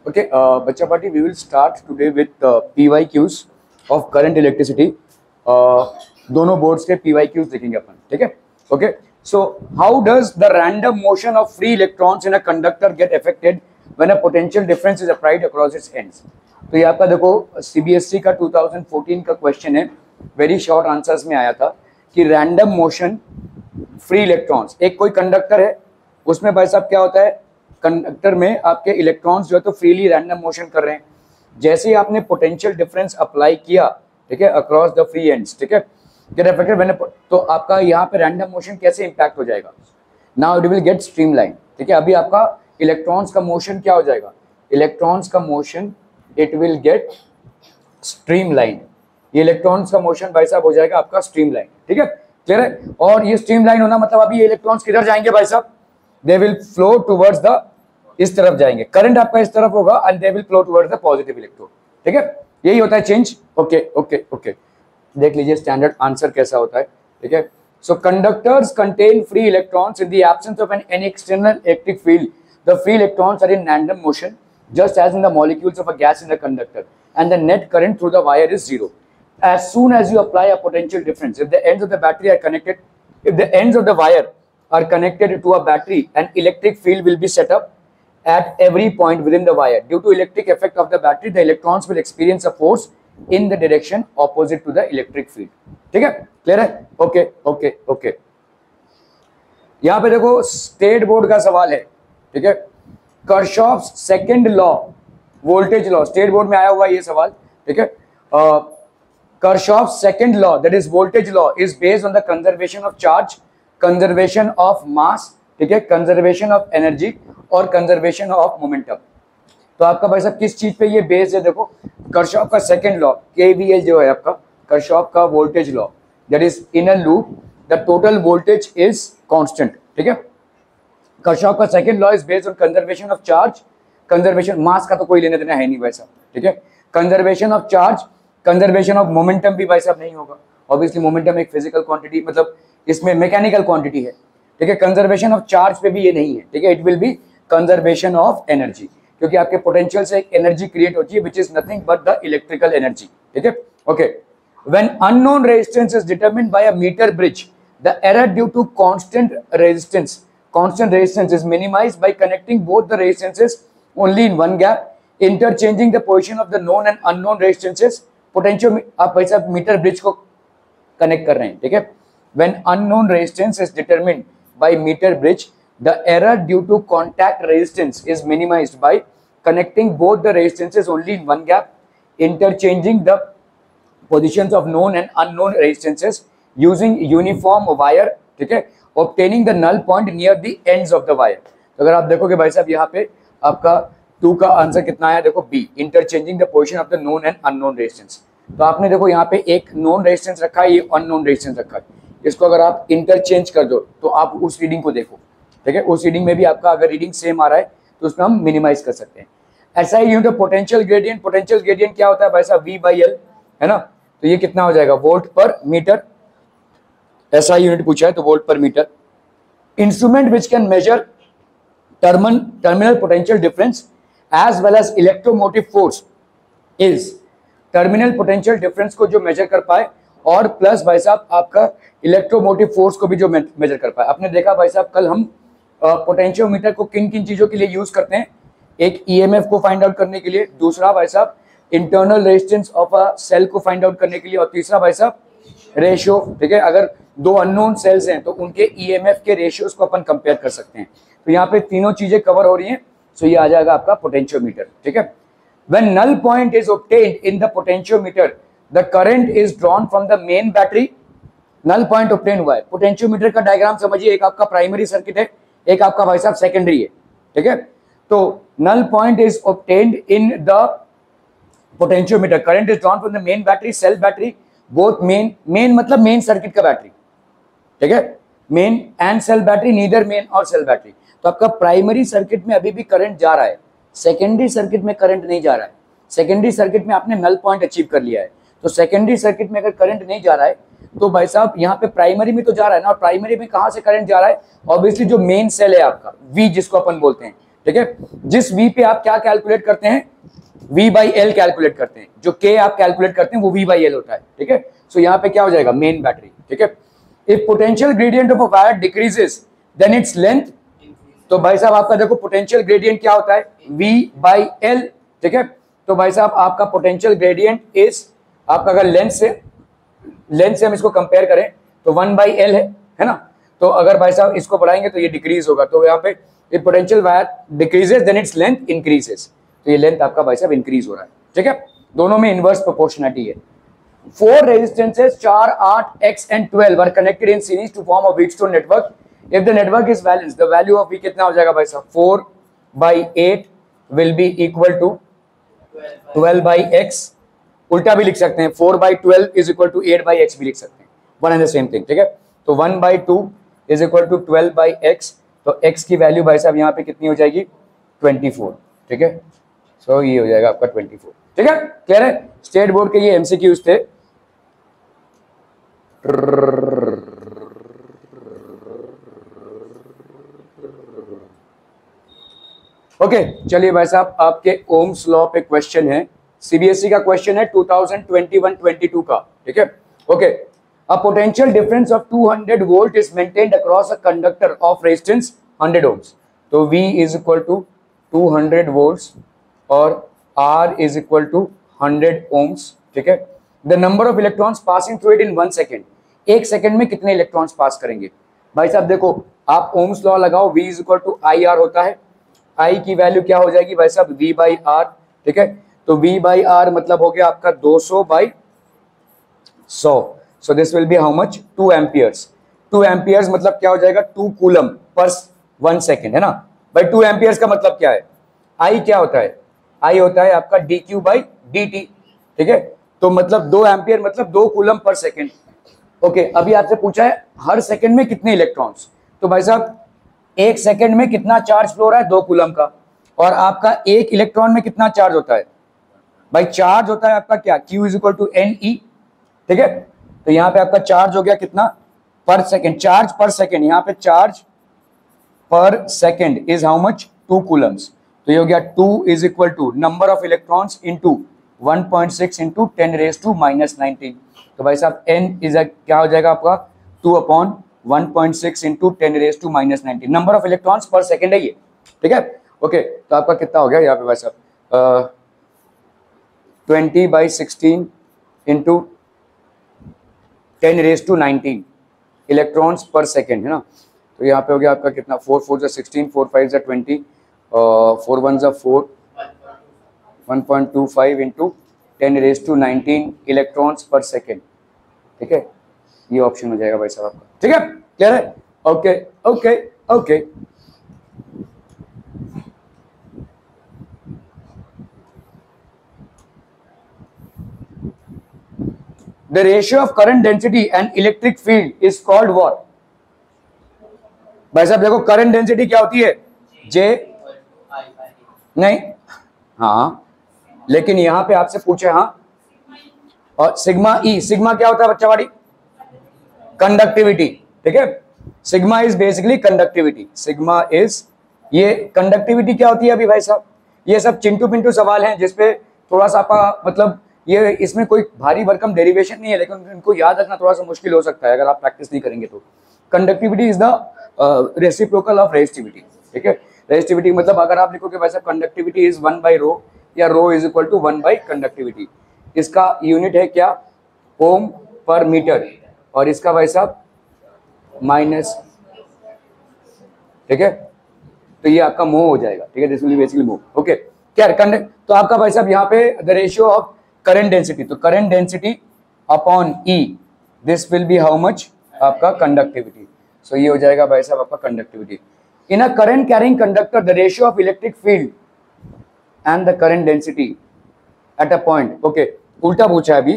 Okay, Bacha Party, we will start today with PYQs of current electricity. दोनों boards के PYQs देखेंगे अपन, ठीक है? Okay, so how does the random motion of free electrons in a conductor get affected when a potential difference is applied across its ends? तो ये आपका देखो CBSE का 2014 का क्वेश्चन है, वेरी शॉर्ट आंसर्स में आया था कि रैंडम मोशन फ्री इलेक्ट्रॉन्स, एक कोई कंडक्टर है उसमें भाई साहब क्या होता है, कंडक्टर में आपके इलेक्ट्रॉन्स जो है तो फ्रीली रैंडम मोशन कर रहे हैं। जैसे ही आपने पोटेंशियल डिफरेंस अप्लाई किया, ठीक है, अक्रॉस द फ्री एंड्स, ठीक है, गेट अफेक्टेड व्हेन, तो आपका यहाँ पे रैंडम मोशन कैसे इंपैक्ट हो जाएगा, now it will get streamline, ठीक है। अभी आपका इलेक्ट्रॉन्स का मोशन क्या हो जाएगा, इलेक्ट्रॉन्स का motion it will get streamline, ये इलेक्ट्रॉन्स का मोशन भाई साहब हो जाएगा आपका स्ट्रीमलाइन, ठीक है, क्लियर है। और ये स्ट्रीमलाइन होना मतलब अभी ये इलेक्ट्रॉन्स किधर जाएंगे भाई साहब, they will flow towards the, इस तरफ जाएंगे, करंट आपका इस तरफ होगा and they will flow towards the positive electrode, ठीक है, यही होता है चेंज। ओके ओके ओके, देख लीजिए स्टैंडर्ड आंसर कैसा होता है, ठीक है। So conductors contain free electrons in the absence of an external electric field, the free electrons are in random motion just as in the molecules of a gas in the conductor, and the net current through the wire is zero. As soon as you apply a potential difference, if the ends of the battery are connected, if the ends of the wire are connected to a battery, an electric field will be set up at every point within the wire. Due to electric effect of the battery, the electrons will experience a force in the direction opposite to the electric field. ठीक है, clear है? Okay okay okay, यहाँ पे देखो state board का सवाल है, ठीक है, Kirchhoff's second law, voltage law, state board में आया हुआ ये सवाल, ठीक है। Kirchhoff's second law, that is voltage law, is based on the conservation of charge, conservation of mass, ठीक है, कंजर्वेशन ऑफ एनर्जी और कंजर्वेशन ऑफ मोमेंटम। तो आपका भाई साहब किस चीज पे ये बेस्ड है, देखो कर्शॉफ का सेकंड लॉ, केवीएल जो है आपका कर्शॉफ का voltage law, that is in a loop the total voltage is constant, ठीक है। कर्शॉफ का second law is based on conservation of charge, conservation mass का तो कोई लेने देना है नहीं भाई साहब, ठीक है, conservation of charge, conservation of momentum भी भाई साहब नहीं होगा, ऑब्वियसली मोमेंटम एक फिजिकल क्वांटिटी, मतलब इसमें मैकेनिकल क्वांटिटी है, ठीक है। कंजर्वेशन ऑफ चार्ज पे भी ये नहीं है, ठीक है, it will be conservation of energy, क्योंकि आपके पोटेंशियल से एक एनर्जी क्रिएट होती है which is nothing but the electrical energy, ठीक है। Okay, when unknown resistance is determined by a metre bridge, the error due to constant resistance is minimized by connecting both the resistances only in one gap, interchanging the position of the known and unknown resistances. Potential आप भाई साहब metre bridge को connect कर रहे हैं, ठीक है। When unknown resistance is determined by meter bridge, the error due to contact resistance is minimized by connecting both the resistances only in one gap, interchanging the positions of known and unknown resistances using uniform wire, ठीक है, obtaining the null point near the ends of the wire. तो अगर आप देखोगे भाई साहब यहाँ पे आपका 2 का आंसर कितना आया, देखो B, interchanging the position of the known and unknown resistance. तो आपने देखो यहाँ पे एक नोन रेजिस्टेंस रखा है, ये अननोन रेजिस्टेंस रखा है, इसको अगर आप इंटरचेंज कर दो तो आप उस रीडिंग को देखो, ठीक है, उस रीडिंग में भी आपका अगर रीडिंग सेम आ रहा है तो उसमें हम मिनिमाइज कर सकते हैं। ऐसा ही unit of potential gradient, potential gradient क्या होता है भाई साहब, V/L है ना, तो ये कितना हो जाएगा, वोल्ट पर मीटर, ऐसा यूनिट पूछा है तो वोल्ट पर meter. Instrument which can measure terminal potential difference as well as electromotive force is, terminal potential difference को जो मेजर कर पाए और प्लस भाई साहब आपका इलेक्ट्रोमोटिव फोर्स को भी जो मेजर कर पाए। आपने देखा भाई साहब कल हम पोटेंशियोमीटर को किन किन चीजों के लिए यूज करते हैं, एक ईएमएफ को फाइंड आउट करने के लिए, दूसरा भाई साहब internal resistance of a cell को फाइंड आउट करने के लिए, और तीसरा भाई साहब रेशियो, ठीक है, अगर 2 अननोन सेल्स हैं तो उनके ईएमएफ के रेशियोज को अपन कंपेयर कर सकते हैं। तो यहाँ पे तीनों चीजें कवर हो रही हैं, सो ये आ जाएगा आपका पोटेंशियोमीटर, ठीक है। When null point is obtained in the potentiometer, the current is drawn from the main battery, null point obtain हुआ है। पोटेंशियोमीटर का डायग्राम समझिए, एक आपका प्राइमरी सर्किट है, एक आपका भाई साहब सेकेंडरी है, ठीक है। तो null point is obtained in the potentiometer, current is drawn from the main battery, cell battery, both main मतलब मेन सर्किट का बैटरी, ठीक है, main and cell battery, neither main और सेल बैटरी। तो आपका प्राइमरी सर्किट में अभी भी करंट जा रहा है, सेकेंडरी सर्किट में करंट नहीं जा रहा है। सेकेंडरी सर्किट में आपने नल पॉइंट अचीव कर लिया है, तो सेकेंडरी सर्किट में अगर करंट नहीं जा रहा है तो भाई साहब यहाँ पे प्राइमरी में तो जा रहा है ना, और प्राइमरी में कहाँ से करंट जा रहा है, ऑब्वियसली जो मेन सेल है आपका, वी जिसको अपन बोलते हैं, ठीक है। जिस V पे आप क्या कैलकुलेट करते हैं, V बाई एल कैलकुलेट करते हैं, जो K आप कैलकुलेट करते हैं वो V बाई एल होता है, ठीक है। सो यहाँ पे क्या हो जाएगा, मेन बैटरी, ठीक है। If potential gradient of a wire decreases then its length, तो भाई साहब आपका देखो पोटेंशियल ग्रेडियंट क्या होता है, V बाई एल, ठीक है। तो भाई साहब आपका पोटेंशियल ग्रेडियंट इज आपका, अगर लेंथ से हम इसको कंपेयर करें तो 1 बाई एल है ना। तो अगर भाई साहब इसको बढ़ाएंगे तो ये डिक्रीज होगा, तो यहाँ पे if potential wire decreases then its length increases, तो ये लेंथ आपका भाई साहब इंक्रीज हो रहा है, ठीक है। दोनों में इनवर्स प्रोपोर्शनलिटी है। 4 resistances 4, 8, X and 12 are connected in series to form a Wheatstone network. If the network is balanced, the value of V कितना हो जाएगा भाई साहब, 4 by 8 will be equal to 12 by X. उल्टा भी लिख सकते हैं, 4 by 12 is equal to 8 by X भी लिख सकते हैं, one and the same thing, ठीक है। तो 1 by 2 is equal to 12 by X, तो X की वैल्यू भाई साहब यहाँ पे कितनी हो जाएगी, 24, ठीक है। सो ये हो जाएगा आपका 24, ठीक है, क्लियर है। स्टेट बोर्ड के ये एमसीक्यूज थे। ओके चलिए भाई साहब, आपके ओम्स लॉ पे क्वेश्चन है, सीबीएसई का क्वेश्चन है 2021-22 का, ठीक है। Okay, a potential difference of 200 volt is maintained across a conductor of resistance 100 ohms. तो V is equal to 200 volts और R is equal to 100 ohms, ठीक है। The number of electrons passing through it in 1 second, 1 second में कितने electrons pass करेंगे। भाई साहब देखो, आप ओम्स लॉ लगाओ, V is equal to I R होता है, I की वैल्यू क्या हो जाएगी भाई साहब, V बाई आर, ठीक है। तो V बाई आर मतलब हो गया आपका 200 by 100, so this will be how much, 2 amperes. 2 amperes मतलब क्या हो जाएगा, 2 कूलम पर 1 सेकेंड, है ना भाई। 2 एम्पियर्स का मतलब क्या है, I क्या होता है, I होता है आपका dq बाई dt, ठीक है। तो मतलब 2 एम्पियर मतलब 2 कूलम पर सेकेंड। ओके, अभी आपसे पूछा है हर सेकेंड में कितने इलेक्ट्रॉन्स, तो भाई साहब 1 सेकेंड में कितना चार्ज फ्लो हो रहा है, 2 कूलम का, और आपका 1 इलेक्ट्रॉन में कितना चार्ज होता है भाई, चार्ज होता है आपका क्या, Q is equal to NE, ठीक है। तो यहाँ पे आपका चार्ज हो गया कितना पर सेकेंड, चार्ज पर सेकेंड, यहाँ पे charge per second is how much, 2 coulombs. तो ये हो गया 2 is equal to number of electrons into 1.6 into 10 raise to -19। तो भाई साहब N इज क्या हो जाएगा आपका 2 upon 1.6 into 10 raise to -19, number of electrons per second है ये, ठीक है। ओके, तो आपका कितना हो गया यहाँ पे भाई साहब, 20 by 16 into 10 raise to 19 electrons per second, है ना। तो यहाँ पे हो गया आपका कितना, 4 4 जा 16, 4 5 जा 20, 4 1 जा 4, 1.25 into 10 raise to 19 electrons per second, ठीक है। ये ऑप्शन हो जाएगा भाई साहब आपका, ठीक है, क्लियर है। Okay okay okay, the ratio of current density and electric field is called what। भाई साहब देखो, करंट डेंसिटी क्या होती है, J नहीं, हाँ लेकिन यहां पे आपसे पूछे, हाँ, और सिग्मा E, सिग्मा क्या होता है बच्चा वाड़ी, कंडक्टिविटी, ठीक है। Sigma is basically conductivity, sigma is, ये कंडक्टिविटी क्या होती है अभी भाई साहब, ये सब चिंटू पिंटू सवाल हैं जिसपे थोड़ा सा आपका मतलब ये, इसमें कोई भारी भरकम डेरिवेशन नहीं है, लेकिन इनको याद रखना थोड़ा सा मुश्किल हो सकता है अगर आप प्रैक्टिस नहीं करेंगे तो। Conductivity is the reciprocal of resistivity, ठीक है। रेजिस्टिविटी मतलब अगर आप लिखोगे वैसे कंडक्टिविटी इज 1 बाई रो, या rho is equal to 1 by conductivity. इसका यूनिट है क्या, ओम पर मीटर, और इसका भाई साहब माइनस, ठीक है। तो ये आपका मो हो जाएगा, ठीक है, this will be basically mho, okay. क्या कंडक्ट, तो आपका भाई साहब यहाँ पे the ratio of current density, तो current density upon E, this will be how much आपका कंडक्टिविटी। सो ये हो जाएगा भाई साहब आपका conductivity. In a current carrying conductor the ratio of electric field and the current density at a point, okay, उल्टा पूछा है अभी,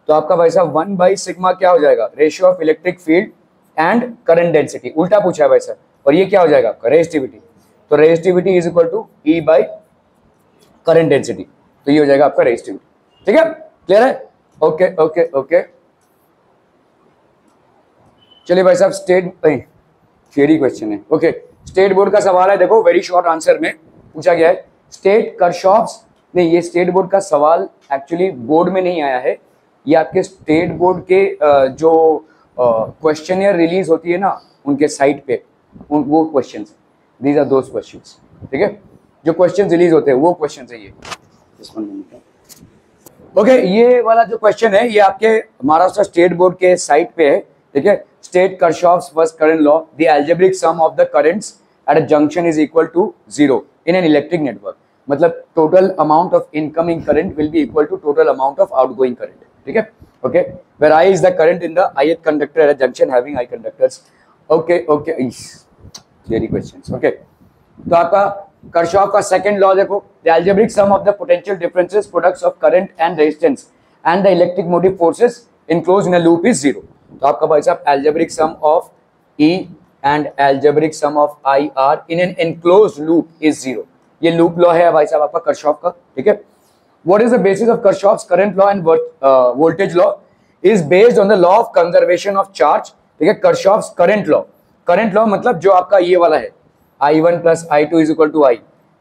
तो आपका भाई साहब 1 बाई सिग्मा क्या हो जाएगा, ratio of electric field and current density, उल्टा पूछा है भाई साहब, और ये क्या हो जाएगा आपका रेजिस्टिविटी। तो resistivity is equal to E by current density, तो ये हो जाएगा आपका रेजिस्टिविटी, ठीक है, क्लियर है। ओके ओके ओके, चलिए भाई साहब स्टेट थियरी क्वेश्चन है, ओके। स्टेट बोर्ड का सवाल है, देखो वेरी शॉर्ट आंसर में, पूछा गया है स्टेट कर्शॉफ्स, नहीं ये स्टेट बोर्ड का सवाल एक्चुअली बोर्ड में नहीं आया है, ये आपके स्टेट बोर्ड के जो क्वेश्चनियर रिलीज होती है ना उनके साइट पे वो question, these are those questions, ठीक है, जो क्वेश्चन रिलीज होते हैं वो क्वेश्चन है ये। ओके, ये वाला जो क्वेश्चन है ये आपके महाराष्ट्र स्टेट बोर्ड के साइट पे है, ठीक है। State Kirchhoff's first current law, the algebraic sum of the currents at a junction is equal to 0 in an electric network, मतलब total amount of incoming current will be equal to total amount of outgoing current, ठीक है। Okay, where I is the current in the ith conductor at a junction having I conductors. Okay, theory questions. Okay, तो आपका Kirchhoff का second law देखो, the algebraic sum of the potential differences products of current and resistance and the electric motive forces enclosed in a loop is 0। तो आपका भाई साहब algebraic sum of E and algebraic sum of IR in an enclosed loop is 0। ये loop law है भाई साहब आपका Kirchhoff का, ठीक है। What is the basis of Kirchhoff's current law and voltage law? Is based on the law of conservation of charge, ठीक है। Kirchhoff's current law मतलब जो आपका ये वाला है I1 plus I2 is equal to I,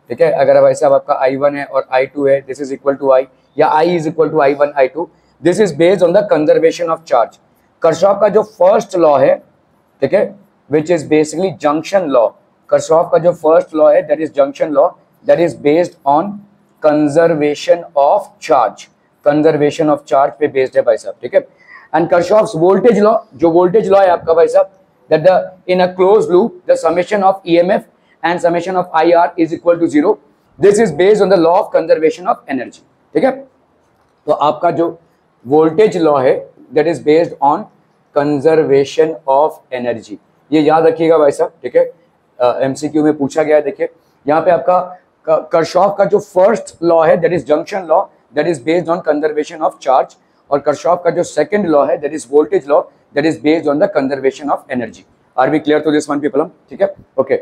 ठीक है। अगर भाई साहब आपका I1 है और I2 है, this is equal to I, या I is equal to I1 I2, this is based on the conservation of charge. Kirchhoff का जो फर्स्ट लॉ है, ठीक है, which is basically junction law. Kirchhoff का जो फर्स्ट लॉ है that is junction law, that is based on conservation of charge, conservation of charge पे based है भाई साहब, ठीक है। एंड कर्शॉफ्स वोल्टेज लॉ, जो वोल्टेज लॉ है आपका भाई साहब, that the in a closed loop the summation of EMF and summation of IR is equal to 0, this is based on the law of conservation of energy, ठीक है। तो आपका जो वोल्टेज लॉ है that is based on conservation of energy, ये याद रखिएगा भाई साहब, ठीक है। MCQ में पूछा गया है, देखिए यहाँ पे आपका कर्शॉफ का जो फर्स्ट लॉ है that is junction law, that is based on conservation of charge, और कर्शॉफ का जो सेकंड लॉ है that is voltage law, that is based on the conservation of energy. Are we clear to this one people, ठीक है। Okay,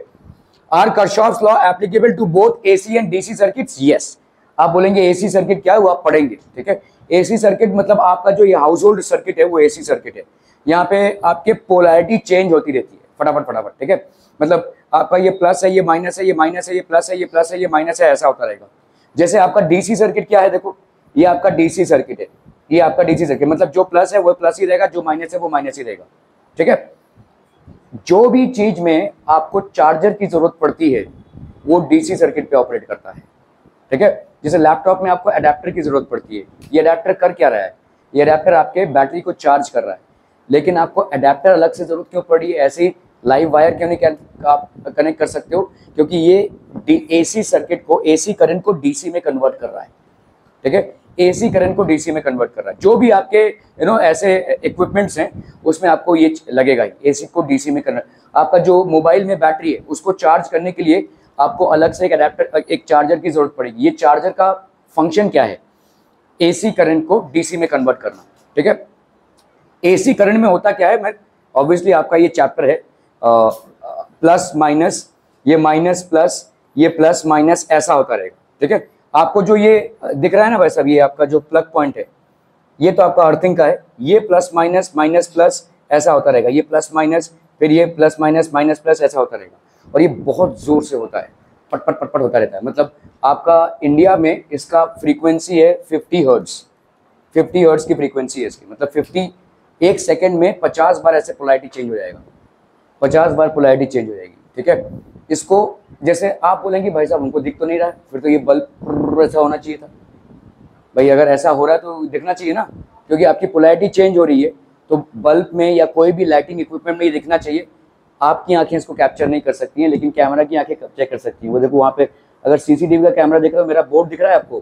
are Kirchhoff's law applicable to both AC and DC circuits? Yes. आप बोलेंगे AC circuit क्या है, वो आप पढ़ेंगे, ठीक है। AC सर्किट मतलब आपका जो ये हाउस होल्ड सर्किट है वो AC सर्किट है। यहाँ पे आपके पोलैरिटी चेंज होती रहती है फटाफट, ठीक है। मतलब आपका ये प्लस है, ये माइनस है, ये माइनस है, ये प्लस है, ये प्लस है, ये माइनस है, ऐसा होता रहेगा। जैसे आपका DC सर्किट क्या है, देखो ये आपका DC सर्किट है, ये आपका DC सर्किट, मतलब जो प्लस है वो प्लस ही रहेगा, जो माइनस है वो माइनस ही रहेगा, ठीक है। जो भी चीज में आपको चार्जर की जरूरत पड़ती है वो DC सर्किट पे ऑपरेट करता है, ठीक है। जैसे लैपटॉप में आपको अडेप्टर की जरूरत पड़ती है, ये अडेप्टर कर क्या रहा है, ये अडेप्टर आपके बैटरी को चार्ज कर रहा है, लेकिन आपको अडेप्टर अलग से जरूरत क्यों पड़ी है, ऐसे ही लाइव वायर क्यों नहीं आप कनेक्ट कर सकते हो, क्योंकि ये AC सर्किट को, AC करंट को DC में कन्वर्ट कर रहा है, ठीक है। AC करंट को DC में कन्वर्ट कर रहा है। जो भी आपके ऐसे इक्विपमेंट्स हैं उसमें आपको ये लगेगा ही, AC को DC में करना। आपका जो मोबाइल में बैटरी है उसको चार्ज करने के लिए आपको अलग से एक अडेप्टर, एक चार्जर की जरूरत पड़ेगी। ये चार्जर का फंक्शन क्या है, AC करंट को DC में कन्वर्ट करना, ठीक है। AC करंट में होता क्या है, मैं ऑब्वियसली आपका ये चैप्टर है, प्लस माइनस, ये माइनस प्लस, ये प्लस माइनस, ऐसा होता रहेगा, ठीक है। आपको जो ये दिख रहा है ना भाई साहब, ये आपका जो प्लग पॉइंट है, ये तो आपका अर्थिंग का है, ये प्लस माइनस माइनस प्लस ऐसा होता रहेगा, ये प्लस माइनस, फिर ये प्लस माइनस माइनस प्लस ऐसा होता रहेगा, और ये बहुत जोर से होता है, पटपट पटपट होता रहता है। मतलब आपका इंडिया में इसका फ्रीक्वेंसी है 50 हर्ट्ज, 50 हर्ट्ज की फ्रीक्वेंसी है इसकी, मतलब 50, एक सेकेंड में 50 बार ऐसे पोलैरिटी चेंज हो जाएगा, 50 बार पोलैरिटी चेंज हो जाएगी, ठीक है। इसको जैसे आप बोलेंगे भाई साहब हमको दिख तो नहीं रहा है, फिर तो ये बल्ब ऐसा होना चाहिए था भाई, अगर ऐसा हो रहा है तो दिखना चाहिए ना, क्योंकि आपकी पोलैरिटी चेंज हो रही है, तो बल्ब में या कोई भी लाइटिंग इक्विपमेंट में ये दिखना चाहिए। आपकी आंखें इसको कैप्चर नहीं कर सकती हैं, लेकिन कैमरा की आंखें कैप्चर कर सकती हैं। वो देखो वहाँ पे अगर CCTV का कैमरा देख रहे हो, मेरा बोर्ड दिख रहा है आपको,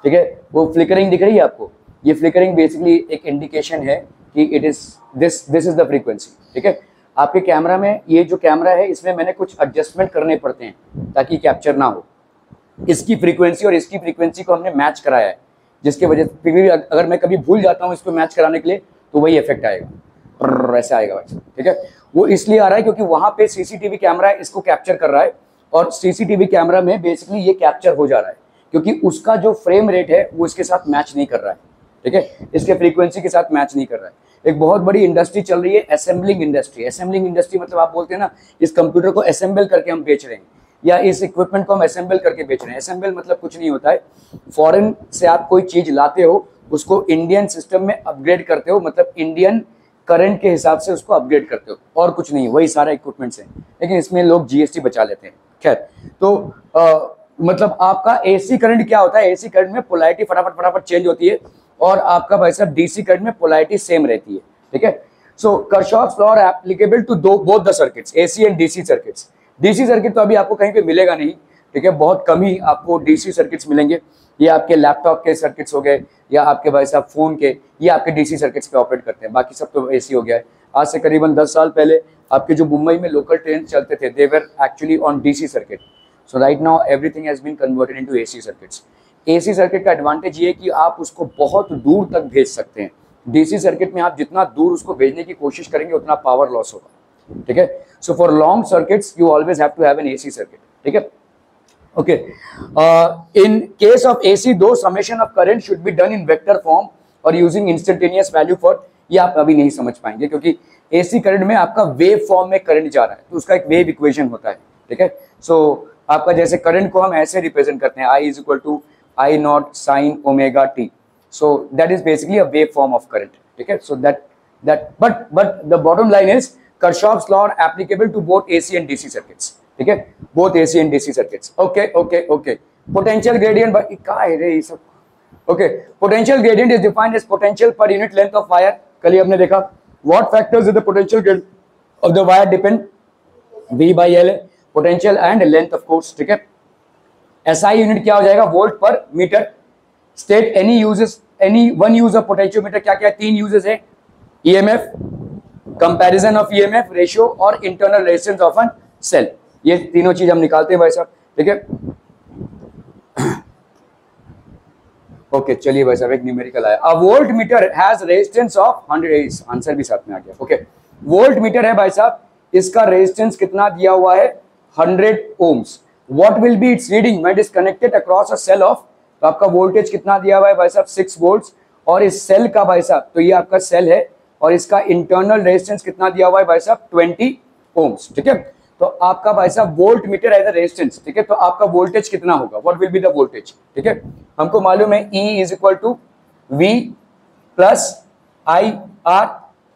ठीक है, वो फ्लिकरिंग दिख रही है आपको, ये फ्लिकरिंग बेसिकली एक इंडिकेशन है कि it is this is the frequency, ठीक है। आपके कैमरा में, ये जो कैमरा है इसमें मैंने कुछ एडजस्टमेंट करने पड़ते हैं ताकि कैप्चर ना हो। इसकी फ्रीक्वेंसी और इसकी फ्रीक्वेंसी को हमने मैच कराया है, जिसके वजह से फिर भी अगर मैं कभी भूल जाता हूँ इसको मैच कराने के लिए तो वही इफेक्ट आएगा, ऐसा आएगा भाई, ठीक है। वो इसलिए आ रहा है क्योंकि वहाँ पे CCTV कैमरा इसको कैप्चर कर रहा है, और CCTV कैमरा में बेसिकली ये कैप्चर हो जा रहा है, क्योंकि उसका जो फ्रेम रेट है वो इसके साथ मैच नहीं कर रहा है, ठीक है, इसके फ्रीक्वेंसी के साथ मैच नहीं कर रहा है। एक बहुत बड़ी इंडस्ट्री चल रही है, असेंबलिंग इंडस्ट्री। असेंबलिंग इंडस्ट्री मतलब आप बोलते हैं ना, इस कंप्यूटर को असेंबल करके हम बेच रहे हैं, या इस इक्विपमेंट को हम असेंबल करके बेच रहे हैं। असेंबल मतलब कुछ नहीं होता है, फॉरेन से आप कोई चीज लाते हो, उसको इंडियन सिस्टम में अपग्रेड करते हो, मतलब इंडियन करंट के हिसाब से उसको अपग्रेड करते हो, और कुछ नहीं, वही सारा इक्विपमेंट्स है, लेकिन इसमें लोग जीएसटी बचा लेते हैं। खैर, तो मतलब आपका एसी करंट क्या होता है, एसी करंट में पोलैरिटी फटाफट फटाफट चेंज होती है, और आपका भाई साहब डीसी करंट में पोलैरिटी सेम रहती है। ठीक है, सो Kirchhoff's law are applicable to both the circuits, AC and DC circuits। DC circuit तो अभी आपको कहीं पे मिलेगा नहीं, ठीक है, बहुत कम ही आपको DC सर्किट्स मिलेंगे। ये आपके लैपटॉप के सर्किट्स हो गए, या आपके भाई साहब फोन के, ये आपके DC सर्किट्स पे ऑपरेट करते हैं, बाकी सब तो AC हो गया है। आज से करीबन 10 साल पहले आपके जो मुंबई में लोकल ट्रेन चलते थे, they were actually on DC circuit. So right now everything has been converted into AC circuits. AC circuit का एडवांटेज ये है कि आप उसको बहुत दूर तक भेज सकते हैं। DC सर्किट में आप जितना दूर उसको भेजने की कोशिश करेंगे उतना पावर लॉस होगा। ठीक है, so for long circuits you always have to have an AC circuit. ठीक है, okay, in case of AC though summation of current should be done in vector form और यूजिंग इंस्टेंटेनियस वैल्यू फॉर, ये आप अभी नहीं समझ पाएंगे क्योंकि AC करंट में आपका वेव फॉर्म में करंट जा रहा है, तो उसका एक वेव इक्वेशन होता है। ठीक है, सो आपका जैसे करंट को हम ऐसे रिप्रेजेंट करते हैं, I is equal to I naught sine omega t, so that is basically a wave form of current। ठीक है, so but the bottom line is Kirchhoff's law are applicable to both AC and DC circuits। ठीक है, both AC and DC circuits। okay, potential gradient by क्या है रे ये सब। okay, potential gradient is defined as potential per unit length of wire। कल ही हमने देखा what factors in the potential gradient of the wire depend, V by L potential and length of course। ठीक है, SI यूनिट क्या हो जाएगा, volt पर metre. State any uses, any one use of potentiometer, क्या क्या तीन यूजेस है, EMF, comparison of EMF ratio और internal resistance of an cell. ये तीनों चीज हम निकालते हैं भाई साहब। ठीक है, ओके चलिए भाई साहब, एक न्यूमेरिकल आया। A voltmeter has resistance of 100, answer भी साथ में आ गया। ओके, वोल्ट मीटर है भाई साहब, इसका रेजिस्टेंस कितना दिया हुआ है, 100 ohms. What will be its reading when it is connected across a cell of, तो आपका वोल्टेज कितना दिया हुआ है भाई साहब, 6 वोल्ट्स, और इस सेल का भाई साहब, तो ये आपका सेल है, और इसका इंटरनल रेजिस्टेंस कितना दिया हुआ है भाई साहब, 20 ओम्स। ठीक है, तो आपका भाई साहब वोल्ट मीटर है रेजिस्टेंस। ठीक है, तो आपका वोल्टेज कितना होगा, what will be the voltage. ठीक है, हमको मालूम है E is equal to V plus I R.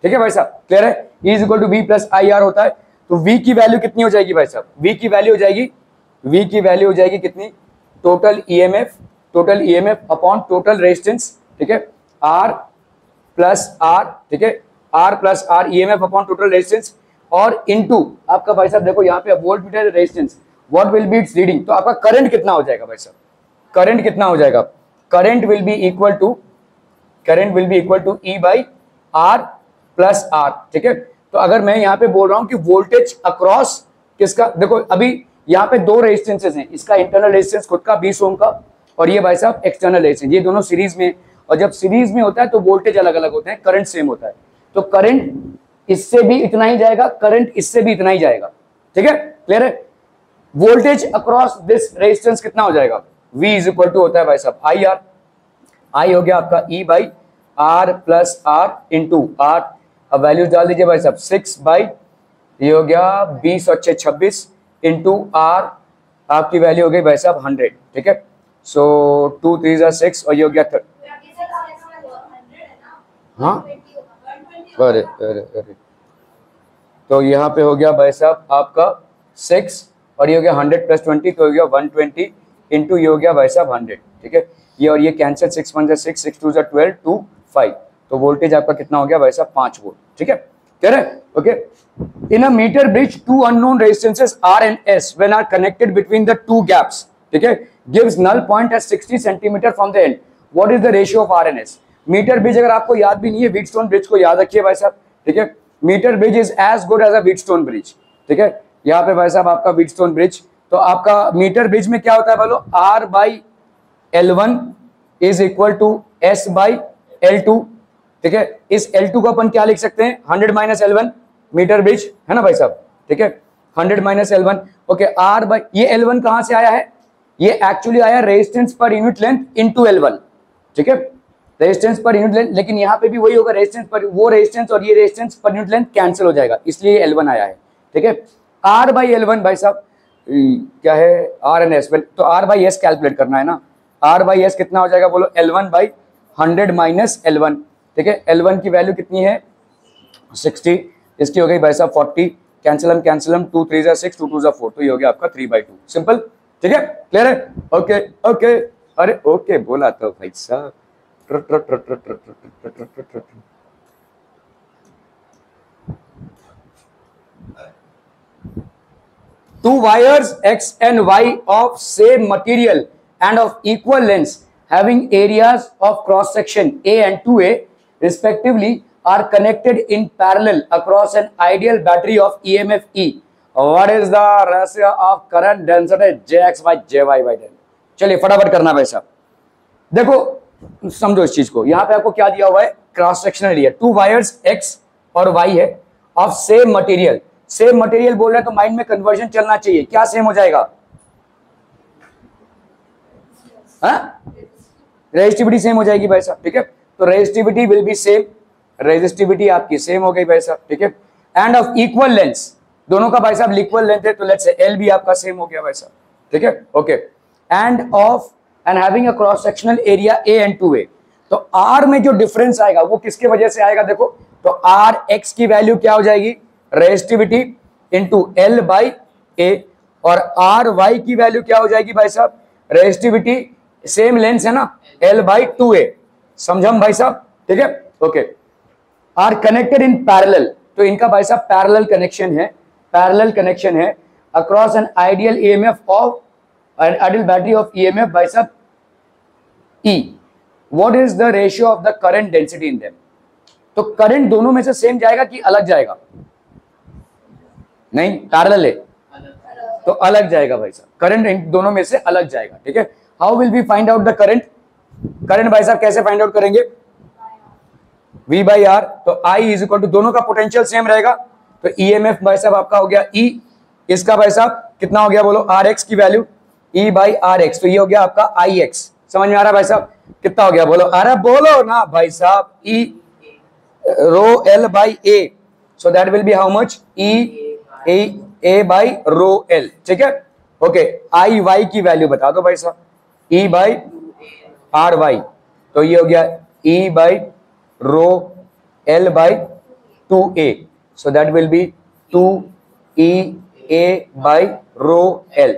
ठीक है भाई साहब, क्लियर है, E is equal to V plus I R होता है। तो V की वैल्यू कितनी हो जाएगी भाई साहब, V की वैल्यू हो जाएगी कितनी, total EMF upon total resistance. ठीक है, R प्लस R, ठीक है, R plus R EMF upon total resistance, और इनटू आपका भाई साहब देखो यहाँ पे volt meter resistance, what will be its reading, तो आपका करंट कितना हो जाएगा भाई साहब, करंट कितना हो जाएगा, current will be equal to E by R plus R। ठीक है, तो अगर मैं यहाँ पे बोल रहा हूँ कि वोल्टेज अक्रॉस किसका, देखो अभी यहाँ पे दो रेजिस्टेंसेस हैं, इसका इंटरनल रेजिस्टेंस खुद का 20 ओम का, और ये भाई साहब एक्सटर्नल रेजिस्टेंस, ये दोनों सीरीज में, और जब सीरीज में होता है तो वोल्टेज अलग अलग होते हैं, करंट सेम होता है, तो करंट इससे भी इतना ही जाएगा, करंट इससे भी इतना ही जाएगा। ठीक है, क्लियर है, वोल्टेज अक्रॉस दिस रेजिस्टेंस कितना हो जाएगा, V इज इक्वल टू होता है भाई साहब IR, I हो गया आपका E by R plus R into R। अब वैल्यूज डाल दीजिए भाई साहब, 6 बाई, ये हो गया 20 और 6 26 इंटू R, आपकी वैल्यू हो गई भाई साहब 100। ठीक है, सो 2 3 6, और ये हो गया 30। हाँ, अरे अरे अरे, तो यहाँ पे हो गया भाई साहब आपका 6, और ये हो गया 100 प्लस 20, तो हो गया 120 इंटू ये हो गया भाई साहब 100। ठीक है, ये और ये कैंसिल, 6 1 6 6 2 12 2 5, तो वोल्टेज आपका कितना हो गया भाई साहब 5 वोल्ट। ठीक है, क्लियर है, okay. In a metre bridge two unknown resistances R and S when are connected between the two gaps, ठीक है, gives null point at 60 centimetre from the end, what is the ratio of R and S। Metre bridge अगर आपको याद भी नहीं है, Wheatstone bridge को याद रखिए भाई साहब। ठीक है, metre bridge is as good as a Wheatstone bridge. ठीक है, यहाँ पे भाई साहब आपका व्हीटस्टोन ब्रिज, तो आपका मीटर ब्रिज में क्या होता है बोलो, R by L1 is equal to S by L2। ठीक है, इस L2 को अपन क्या लिख सकते हैं, 100 माइनस L1, मीटर ब्रिज है ना भाई साहब। ठीक है, 100 minus L1, okay, R by, ये L1 कहां से आया है, ये एक्चुअली आया resistance per unit length into L1। ठीक है, रेजिस्टेंस पर यूनिट लेंथ, लेकिन यहाँ पे भी वही होगा, रेजिस्टेंस पर, वो रेजिस्टेंस और ये resistance per unit length cancel हो जाएगा, इसलिए L1 आया है। ठीक है, R बाई L1 भाई साहब, क्या है आर एन एस, तो आर बाई एस कैलकुलेट करना है ना। आर बाई एस कितना हो जाएगा बोलो, L1 बाई 100 माइनस L1, ठीक है। L1 की वैल्यू कितनी है 60, इसकी हो गई भाई साहब 40, कैंसिलम 2 3 जा 6 2 2 जा 4, तो ये हो गया आपका 3/2, सिंपल, ठीक है, क्लियर है, ओके ओके, अरे ओके बोला तो भाई साहब। Two wires X and Y of same material and of equal length having areas of cross section A and 2A respectively are connected in parallel across an ideal battery of EMF E. What is the ratio of current density Jx by Jy by 10? चलिए फटाफट करना भाई साहब। देखो समझो इस चीज को, यहां पे आपको क्या दिया हुआ है, cross sectional area, to wires X और Y है of same material. Same material बोल रहे हैं तो माइंड में कन्वर्जन चलना चाहिए, क्या सेम हो जाएगा, रेजिस्टिविटी सेम हो जाएगी भाई साहब, ठीक है। तो resistivity will be same, resistivity आपकी सेम हो गई भाई साहब, ठीक है। एंड ऑफ इक्वल लेंथ, दोनों का भाई साहब इक्वल लेंथ है तो लेट्स से एल भी आपका सेम हो गया भाई साहब, ठीक है, okay. End of and having a cross sectional area A and 2A, तो आर में जो डिफरेंस आएगा वो किसके वजह से आएगा, देखो तो आर एक्स की वैल्यू क्या हो जाएगी, रेजिस्टिविटी इंटू एल बाई ए, और आर वाई की वैल्यू क्या हो जाएगी भाई साहब, रेजिस्टिविटी, सेम लेंथ है ना, एल बाई 2A, समझम भाई साहब, ठीक है, okay. Are connected in parallel, तो इनका भाई साहब पैरेलल कनेक्शन है, पैरेलल कनेक्शन है across an ideal EMF of an ideal battery of EMF by sub E. What is the ratio of the current density in them? तो current दोनों में से सेम जाएगा कि अलग जाएगा, नहीं पैरेलल है तो अलग जाएगा भाई साहब, करंट दोनों में से अलग जाएगा, ठीक है। How will we find out the current, current भाई साहब कैसे फाइंड आउट करेंगे, V बाई आर, तो I इज इक्वल टू, दोनों का पोटेंशियल सेम रहेगा तो EMF भाई साहब आपका हो गया E, इसका भाई साहब कितना हो गया बोलो, RX की value E by R X, तो ये हो गया आपका IX, समझ में आ रहा है भाई साहब, कितना हो गया बोलो, अरे बोलो ना भाई साहब, E rho L by A, so that will be how much, A by rho L, ठीक है, ओके। IY की वैल्यू बता दो भाई साहब, E बाई RY, तो ये हो गया E by rho L by 2A, so that will be 2EA by rho L,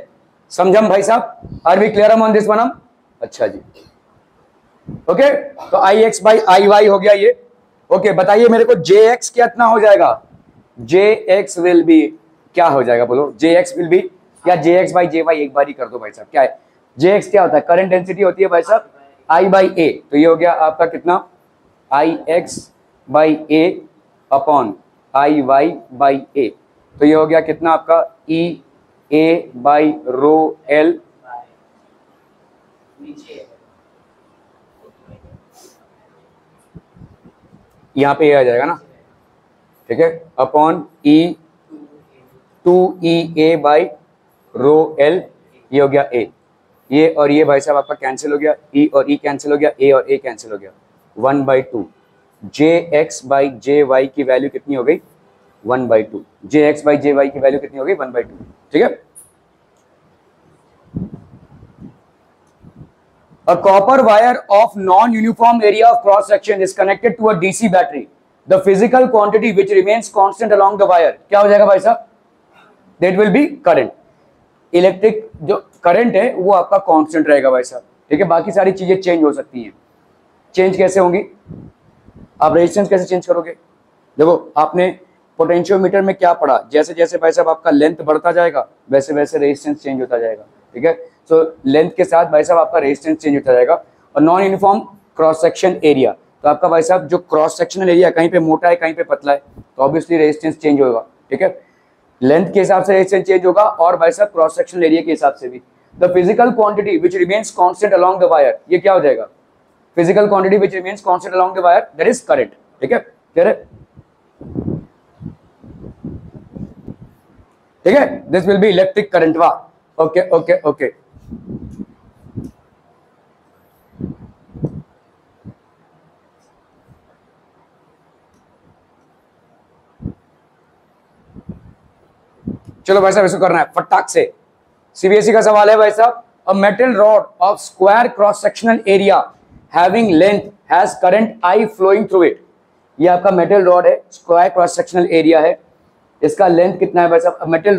समझम भाई साहब, are we clear on this one hmm, अच्छा जी, ओके। तो IX बाई IY हो गया ये, ओके। बताइए मेरे को JX कितना हो जाएगा, JX विल बी क्या हो जाएगा बोलो, JX विल बी, या JX बाई JY एक बार ही कर दो भाई साहब, क्या है JX क्या होता है, करंट डेंसिटी होती है भाई साहब I बाई A, तो ये हो गया आपका कितना, IX by A upon IY by A, तो ये हो गया कितना आपका A बाई रो L, यहां पे आ जाएगा ना, ठीक है, upon E2EA by rho L, ये हो गया A, ये और ये भाई साहब आपका कैंसिल हो गया, E और E कैंसिल हो गया, A और A कैंसिल हो गया, 1/2, JX बाई JY की वैल्यू कितनी हो गई, 1/2, JX बाई JY की वैल्यू कितनी हो गई, 1/2, ठीक है। A copper wire of non-uniform area of cross section is connected to a DC battery. The physical quantity which remains constant along the wire क्या हो जाएगा भाई साहब, that will be current. Electric जो करंट है वो आपका कांस्टेंट रहेगा भाई साहब, ठीक है। बाकी सारी चीजें चेंज हो सकती हैं, चेंज कैसे होंगी, आप रेजिस्टेंस कैसे चेंज करोगे, देखो आपने पोटेंशियोमीटर में क्या पढ़ा, जैसे जैसे भाई साहब आपका लेंथ बढ़ता जाएगा वैसे वैसे रेजिस्टेंस चेंज होता जाएगा, ठीक है। सो लेंथ के साथ भाई साहब आपका रेजिस्टेंस चेंज होता जाएगा। और non uniform cross section area, तो आपका भाई साहब जो क्रॉस सेक्शनल एरिया कहीं पे मोटा है कहीं पे पतला है तो ऑब्वियसली रेजिस्टेंस चेंज होगा, ठीक है। लेंथ के हिसाब से रेजिस्टेंस चेंज होगा और भाई साहब क्रॉस सेक्शनल एरिया के हिसाब से भी। The physical quantity which remains constant along the wire, ये क्या हो जाएगा, physical quantity which remains constant along the wire, that is current, ठीक है, क्लियर है, ठीक है। This will B electric current, वाह, ओके ओके ओके। चलो भाई साहब इसको करना है फटाक से, सीबीएसई का सवाल है भाई साहब, a metal rod of square cross sectional area having length has current I flowing through it. ये आपका मेटल रॉड है, स्क्वायर क्रॉस सेक्शनल एरिया है, इसका लेंथ कितना है भाई साहब? Metal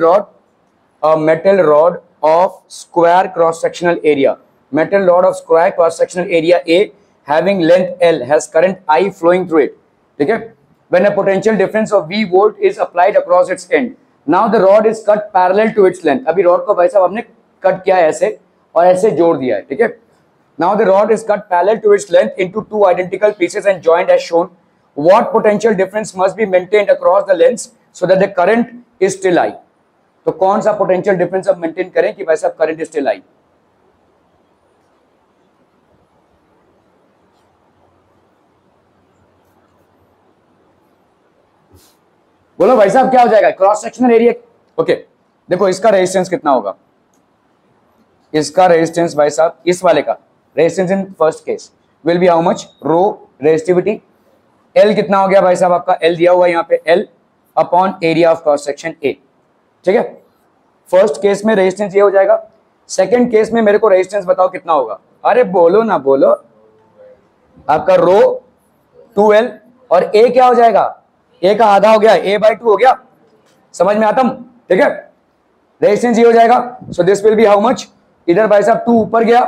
rod of square cross sectional area, metal rod of square cross sectional area A having length L has current I flowing through it. ठीक है, when a potential difference of V volt is applied across its end, now the rod is cut parallel to its length। अभी rod को भाई साहब हमने cut किया है ऐसे और ऐसे जोड़ दिया है। ठीक है, now the rod is cut parallel to its length into two identical pieces and joined as shown। what potential difference must be maintained across the lengths so that the current is still I। तो कौन सा potential difference अब maintain करें कि भाई साहब current is still I? बोलो भाई साहब क्या हो जाएगा? Cross sectional area. ओके, देखो इसका रेजिस्टेंस कितना होगा, इसका रेजिस्टेंस भाई साहब, इस वाले का resistance in first case will be how much? Rho resistivity. L कितना हो गया भाई साहब आपका? एल दिया हुआ है यहाँ पे, L upon area of cross section A. ठीक है, फर्स्ट केस में रेजिस्टेंस ये हो जाएगा। सेकंड केस में मेरे को रेजिस्टेंस बताओ कितना होगा? अरे बोलो ना बोलो, आपका रो 2L और ए क्या हो जाएगा? ए का आधा हो गया, A/2 हो गया, समझ में आता? ठीक है, रेजिस्टेंस ये हो जाएगा। So this will be how much? इधर भाई साहब 2 ऊपर गया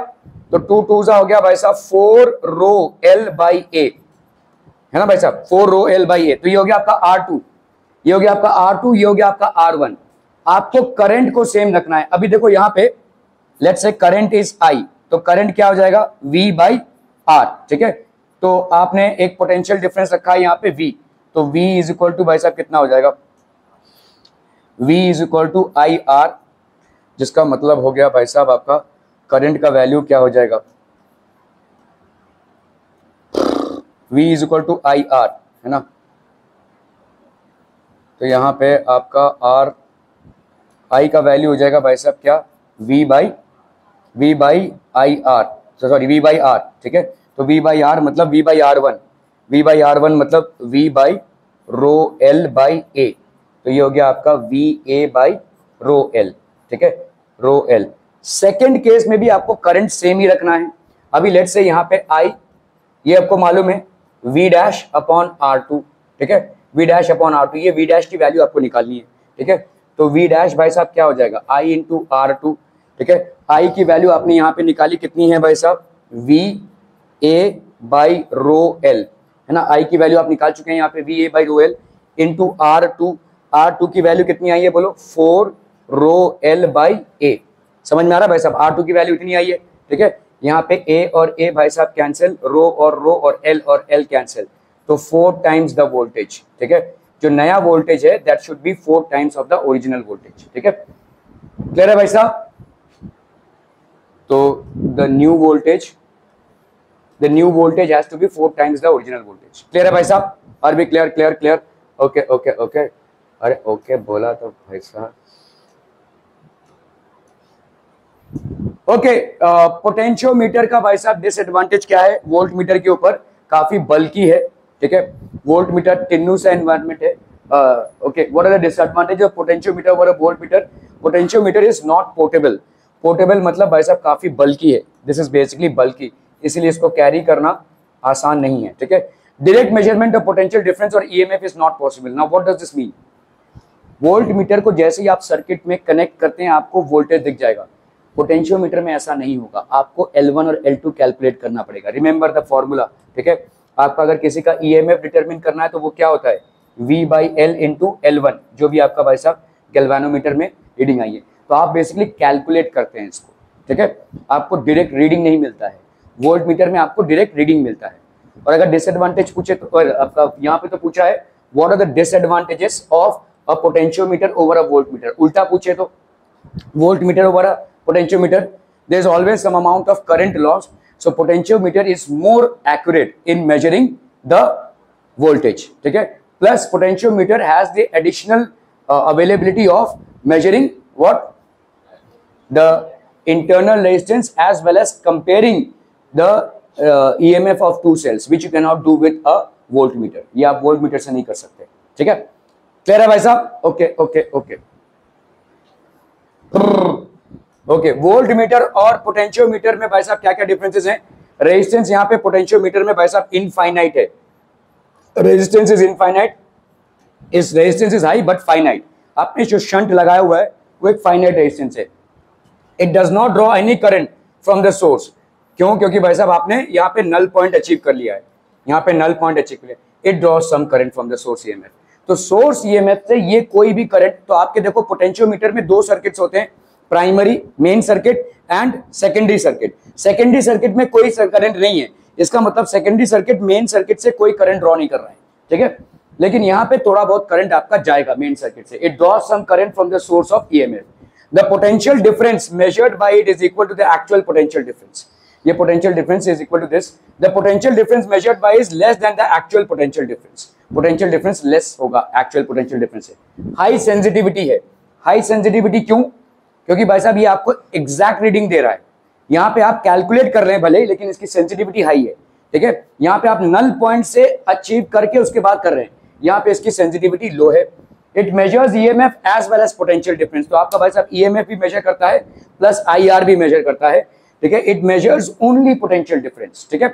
तो 2 2 हो गया भाई साहब 4 रो L/A, है ना भाई साहब, 4 रो L/A। तो ये हो गया आपका R2, ये हो गया आपका R2, ये हो गया आपका R1। आपको करंट को सेम रखना है। अभी देखो यहाँ पे let's say current is I, तो करंट क्या हो जाएगा? V/R। ठीक है, तो आपने एक पोटेंशियल डिफरेंस रखा है यहाँ पे V, तो V इज इक्वल टू भाई साहब कितना हो जाएगा? V is equal to IR, जिसका मतलब हो गया भाई साहब आपका करंट का वैल्यू क्या हो जाएगा? V is equal to IR, है ना? तो यहाँ पे आपका R I का वैल्यू हो जाएगा भाई साहब क्या? V by IR, sorry V by R। ठीक है, तो V बाई R मतलब V by R1, V by R1 मतलब V बाई रो L/A। तो ये हो गया आपका VA बाई रो L। ठीक है, रो L। सेकेंड केस में भी आपको करंट सेम ही रखना है। अभी लेट्स से यहाँ पे I, ये आपको मालूम है V डैश अपॉन R2। ठीक है, V डैश अपॉन R2, ये V डैश की वैल्यू आपको निकालनी है। ठीक है, तो V डैश भाई साहब क्या हो जाएगा? I into R2। ठीक है, I की वैल्यू आपने यहाँ पे निकाली, कितनी है भाई साहब? VA बाई रो L, है ना? I की वैल्यू आप निकाल चुके हैं यहाँ पे, VA by rho L into R2 की वैल्यू कितनी आई है बोलो? 4 रो L/A। समझ में आ रहा है भाई साहब? R2 की वैल्यू इतनी आई है। ठीक है, यहाँ पे A और A भाई साहब कैंसिल, रो और L कैंसिल, तो 4 टाइम्स द वोल्टेज। ठीक है, जो नया वोल्टेज है that should be 4 times of the original voltage. ठीक है, क्लियर है भाई साहब? तो the new voltage has to be 4 times the original voltage. Clear है भाई साहब? Are be clear? Clear. Okay. अरे ओके बोला तो भाई साहब। ओके, पोटेंशियोमीटर का भाई साहब डिसएडवांटेज क्या है? वोल्ट मीटर के ऊपर काफी बल्की है। ठीक है, वोल्ट मीटर टिन्नू से एनवायरमेंट है। Okay, what are the disadvantage of potentiometer over a voltmeter? Potentiometer is not portable. Portable मतलब भाई साहब काफी बल्की है, दिस इज बेसिकली बल्की, इसीलिए इसको कैरी करना आसान नहीं है। ठीक है, direct measurement of potential difference और EMF is not possible. Now what does this mean? Voltmeter को जैसे ही आप सर्किट में कनेक्ट करते हैं आपको वोल्टेज दिख जाएगा। पोटेंशियोमीटर में ऐसा नहीं होगा, आपको L1 और L2 कैलकुलेट करना पड़ेगा। Remember the formula. ठीक है, आपका अगर किसी का ईएमएफ डिटरमिन करना है तो वो क्या होता है? V by L into L1, जो भी आपका भाई साहब गैल्वेनोमीटर में रीडिंग आई है। तो आप बेसिकली कैलकुलेट करते हैं इसको। ठीक है, आपको डायरेक्ट रीडिंग नहीं मिलता है, वोल्ट मीटर में आपको डायरेक्ट रीडिंग मिलता है। और अगर डिसएडवांटेज पूछे तो आपका यहाँ पे तो पूछा है what are the disadvantages of a potentiometer over a voltmeter. उल्टा पूछे तो voltmeter over a potentiometer, there is always some amount of current loss, so potentiometer is more accurate in measuring the voltage. ठीक है, plus potentiometer has the additional availability of measuring what? The internal resistance as well as comparing the EMF of two cells, which you cannot do with a voltmeter. ये आप voltmeter से नहीं कर सकते। ठीक है, क्लियर है भाई साहब? ओके। ओके, वोल्ट मीटर और पोटेंशियोमीटर में भाई साहब क्या क्या डिफरेंसेस हैं? रेजिस्टेंस यहाँ पे पोटेंशियोमीटर में भाई साहब इनफाइनाइट है, रेजिस्टेंस इज इनफाइनाइट, इस resistance is high but finite. आपने जो शंट लगाया हुआ है वो एक फाइनाइट रेजिस्टेंस है। It does not draw any current from the source. क्यों? क्योंकि भाई साहब आपने यहाँ पे नल पॉइंट अचीव कर लिया है, यहाँ पे नल पॉइंट अचीव कर लिया। It draw some current from the source EMF. तो सोर्स ईएमएफ से ये कोई भी करंट, तो आपके देखो पोटेंशियोमीटर में दो सर्किट्स होते हैं, primary main circuit and secondary circuit. Secondary circuit में कोई करंट नहीं है, इसका मतलब सेकेंडरी सर्किट मेन सर्किट से कोई करंट ड्रॉ नहीं कर रहा है, ठीक है। लेकिन यहाँ पे थोड़ा बहुत करंट आपका जाएगा मेन सर्किट से। It draw some current from the source of EMF. The potential difference measured by it is equal to the actual potential difference. ये potential difference is equal to this. The potential difference measured by is less than the actual potential difference. Potential difference लेस होगा actual potential difference से। High sensitivity है। High sensitivity क्यों? क्योंकि भाई साहब ये आपको एग्जैक्ट रीडिंग दे रहा है। यहाँ पे आप कैलकुलेट कर रहे हैं भले, लेकिन इसकी सेंसिटिविटी हाई है, ठीक है। यहाँ पे आप नल पॉइंट से अचीव करके उसके बाद कर रहे हैं, यहाँ पे इसकी सेंसिटिविटी लो है। It measures EMF as well as potential difference. तो आपका भाई साहब ईएमएफ भी मेजर करता है प्लस आईआर भी मेजर करता है, ठीक है। It measures only potential difference, ठीक है।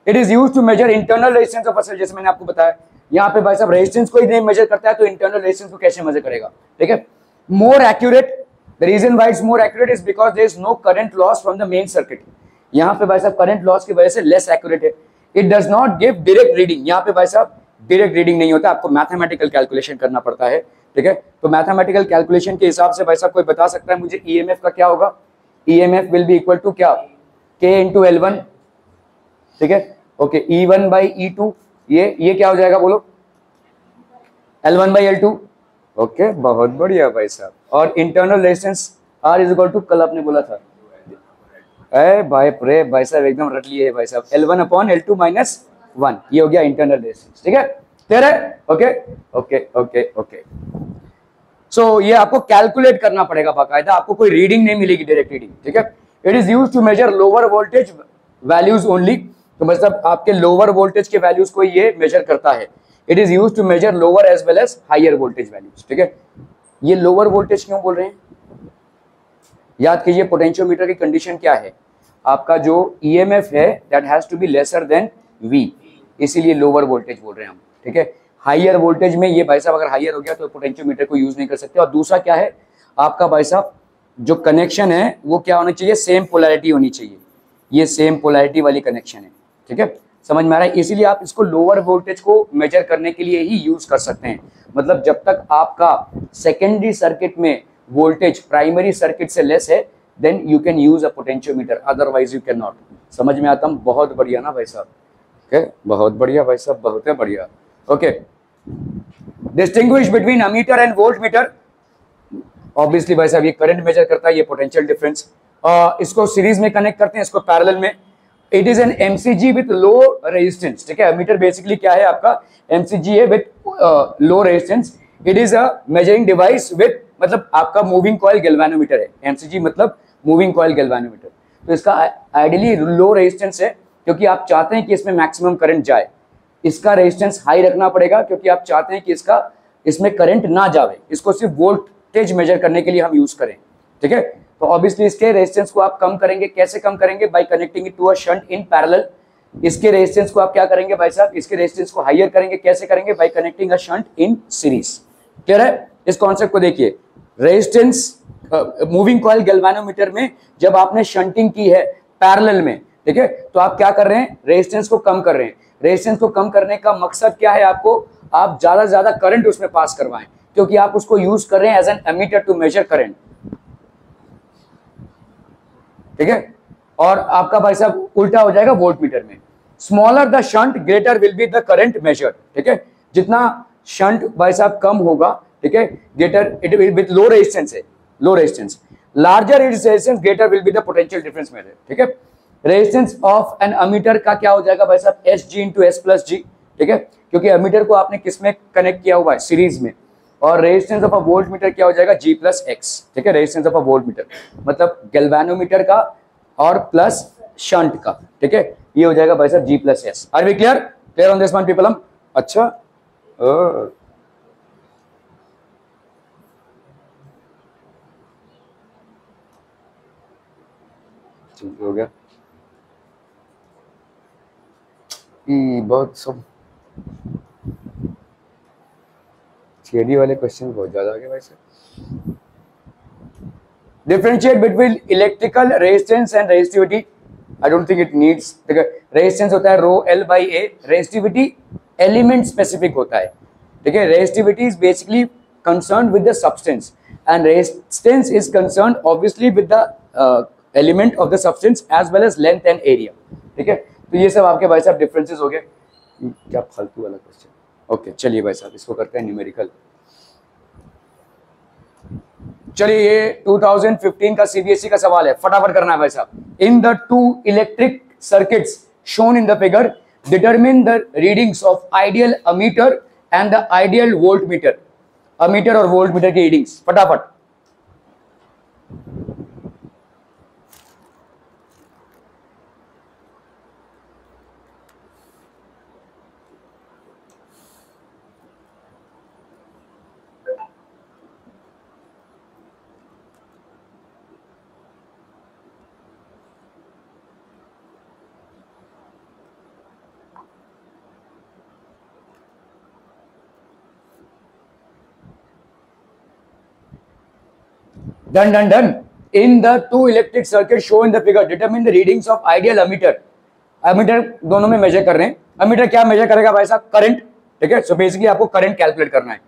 It is used to measure internal resistance of a cell. जैसे मैंने आपको बताया, यहाँ पे भाई साहब रेजिस्टेंस को ही नहीं मेजर करता है तो इंटरनल रेजिस्टेंस को कैसे मेजर करेगा, ठीक है। More accurate, the reason why it's more accurate is because there is no current loss from the main circuit. यहाँ पे भाई साहब करंट लॉस की वजह से लेस एक्यूरेट है। It does not give direct reading. यहाँ पे भाई साहब डायरेक्ट रीडिंग नहीं होता, आपको मैथमेटिकल कैलकुलेशन करना पड़ता है, ठीक है। तो मैथमेटिकल कैलकुलेशन के हिसाब से भाई साहब कोई बता सकता है मुझे ईएमएफ का क्या होगा? EMF will be equal to क्या? K इंटू L1, ठीक है। ओके, E1 बाई E2, ये क्या हो जाएगा बोलो? L1 by L2। ओके, बहुत बढ़िया भाई साहब। और internal resistance R is equal to, कल आपने बोला था, भाई साहब एकदम रट लिए है भाई साहब, L1 अपॉन L2 माइनस 1, ये हो गया इंटरनल रेजिस्टेंस, ठीक है। क्लियर है? Okay okay okay okay. So ये आपको कैलकुलेट करना पड़ेगा बाकायदा, आपको कोई रीडिंग नहीं मिलेगी डायरेक्ट रीडिंग, ठीक है। It is used to measure lower voltage values only. तो मतलब आपके लोअर वोल्टेज के वैल्यूज को ये मेजर करता है। It is used to measure lower as well as higher voltage values, ठीक है। ये लोअर वोल्टेज क्यों बोल रहे हैं? याद कीजिए पोटेंशियोमीटर की कंडीशन क्या है? आपका जो ईएमएफ है that has to be lesser than V, इसीलिए लोअर वोल्टेज बोल रहे हैं हम, ठीक है। हायर वोल्टेज में ये भाई साहब अगर हायर हो गया तो पोटेंशियोमीटर को यूज नहीं कर सकते। और दूसरा क्या है आपका भाई साहब, जो कनेक्शन है वो क्या होना चाहिए? सेम पोलैरिटी होनी चाहिए। ये सेम पोलैरिटी वाली कनेक्शन है, ठीक है। समझ में आ रहा है? इसीलिए आप इसको लोअर वोल्टेज को मेजर करने के लिए ही यूज कर सकते हैं। मतलब जब तक आपका सेकेंडरी सर्किट में वोल्टेज प्राइमरी सर्किट से लेस है then you can use a potentiometer, otherwise you can not. समझ में आता? बहुत बढ़िया ना भाई साहब, ओके, बहुत बढ़िया भाई साहब, बहुत है बढ़िया। Okay, distinguish between ammeter and volt meter. Obviously भाई साहब ये करंट मेजर करता है, ये पोटेंशियल डिफरेंस। इसको सीरीज में कनेक्ट करते हैं, इसको पैरेलल में। It is an MCG with low resistance, ठीक है। अमीटर बेसिकली क्या है आपका? एमसीजी है with low resistance. It is a measuring device with, मतलब आपका मूविंग कॉइल गैल्वेनोमीटर है। एमसीजी मतलब मूविंग कॉइल गैल्वेनोमीटर। तो इसका आइडियली लो रेजिस्टेंस है क्योंकि आप चाहते हैं कि इसमें मैक्सिमम करंट जाए। इसका रेजिस्टेंस हाई रखना पड़ेगा क्योंकि आप चाहते हैं कि इसमें करंट ना जाए, इसको सिर्फ वोल्टेज मेजर करने के लिए हम यूज करें, ठीक है। तो ऑब्वियसली इसके रेजिस्टेंस को आप कम करेंगे। कैसे कम करेंगे? By connecting it to a shunt in parallel. इसके रेजिस्टेंस को आप क्या करेंगे भाई साहब? इसके रेजिस्टेंस को हायर करेंगे। कैसे करेंगे? By connecting a shunt in series. Clear है? इस कॉन्सेप्ट को देखिए। रेजिस्टेंस मूविंग कॉइल गैल्वेनोमीटर में जब आपने शंटिंग की है पैरेलल में, ठीक है, तो आप क्या कर रहे हैं? रेजिस्टेंस को कम कर रहे हैं। रेजिस्टेंस को कम करने का मकसद क्या है? आपको आप ज्यादा से ज्यादा करंट उसमें पास करवाएं, क्योंकि आप उसको यूज कर रहे हैं as an ammeter to measure current, ठीक है। और आपका भाई साहब उल्टा हो जाएगा वोल्ट मीटर में। Smaller the shunt greater will be the current measured, ठीक है। जितना शंट भाई साहब कम होगा, ठीक है, greater it will with low resistance है, low resistance. Larger its resistance greater will be the potential difference measure, ठीक है। रेजिस्टेंस ऑफ एन अमीटर का क्या हो जाएगा भाई साहब? S G into S plus G, ठीक है, क्योंकि अमीटर को आपने किस में कनेक्ट किया हुआ है? सीरीज में। और resistance of a volt meter क्या हो जाएगा? जी प्लस एक्स, ठीक है। Resistance of a volt meter मतलब गैल्वेनोमीटर का और प्लस शंट का, ठीक है, ये हो जाएगा भाई साहब G plus S. Are we clear? Clear on this one people? हम अच्छा चेंज हो गया, बहुत सब थियरी वाले क्वेश्चन बहुत ज्यादा आ गए भाई साहब। Differentiate between electrical resistance and resistivity, I don't think it needs. Resistance होता है rho L by A, resistivity element specific होता है, ठीक है। Resistivity is basically concerned with the substance and resistance is concerned obviously with the element of the substance as well as length and area, ठीक है। तो ये सब आपके भाई साहब डिफरेंसेस हो गए। क्या फालतू वाला क्वेश्चन। ओके चलिए भाई साहब इसको करते हैं न्यूमेरिकल। चलिए ये 2015 का सीबीएसई का सवाल है, फटाफट करना है भाई साहब। In the two electric circuits shown in the figure determine the readings of ideal ammeter and the ideal volt meter. Ammeter और वोल्ट मीटर की रीडिंग्स फटाफट। Done, done, done. In the two electric circuits shown in the figure, determine the readings of ideal ammeter. Ammeter दोनों में major कर रहे हैं। ammeter क्या major करेगा भाई साहब? करंट, ठीक है। सो बेसिकली आपको करंट कैलकुलेट करना है।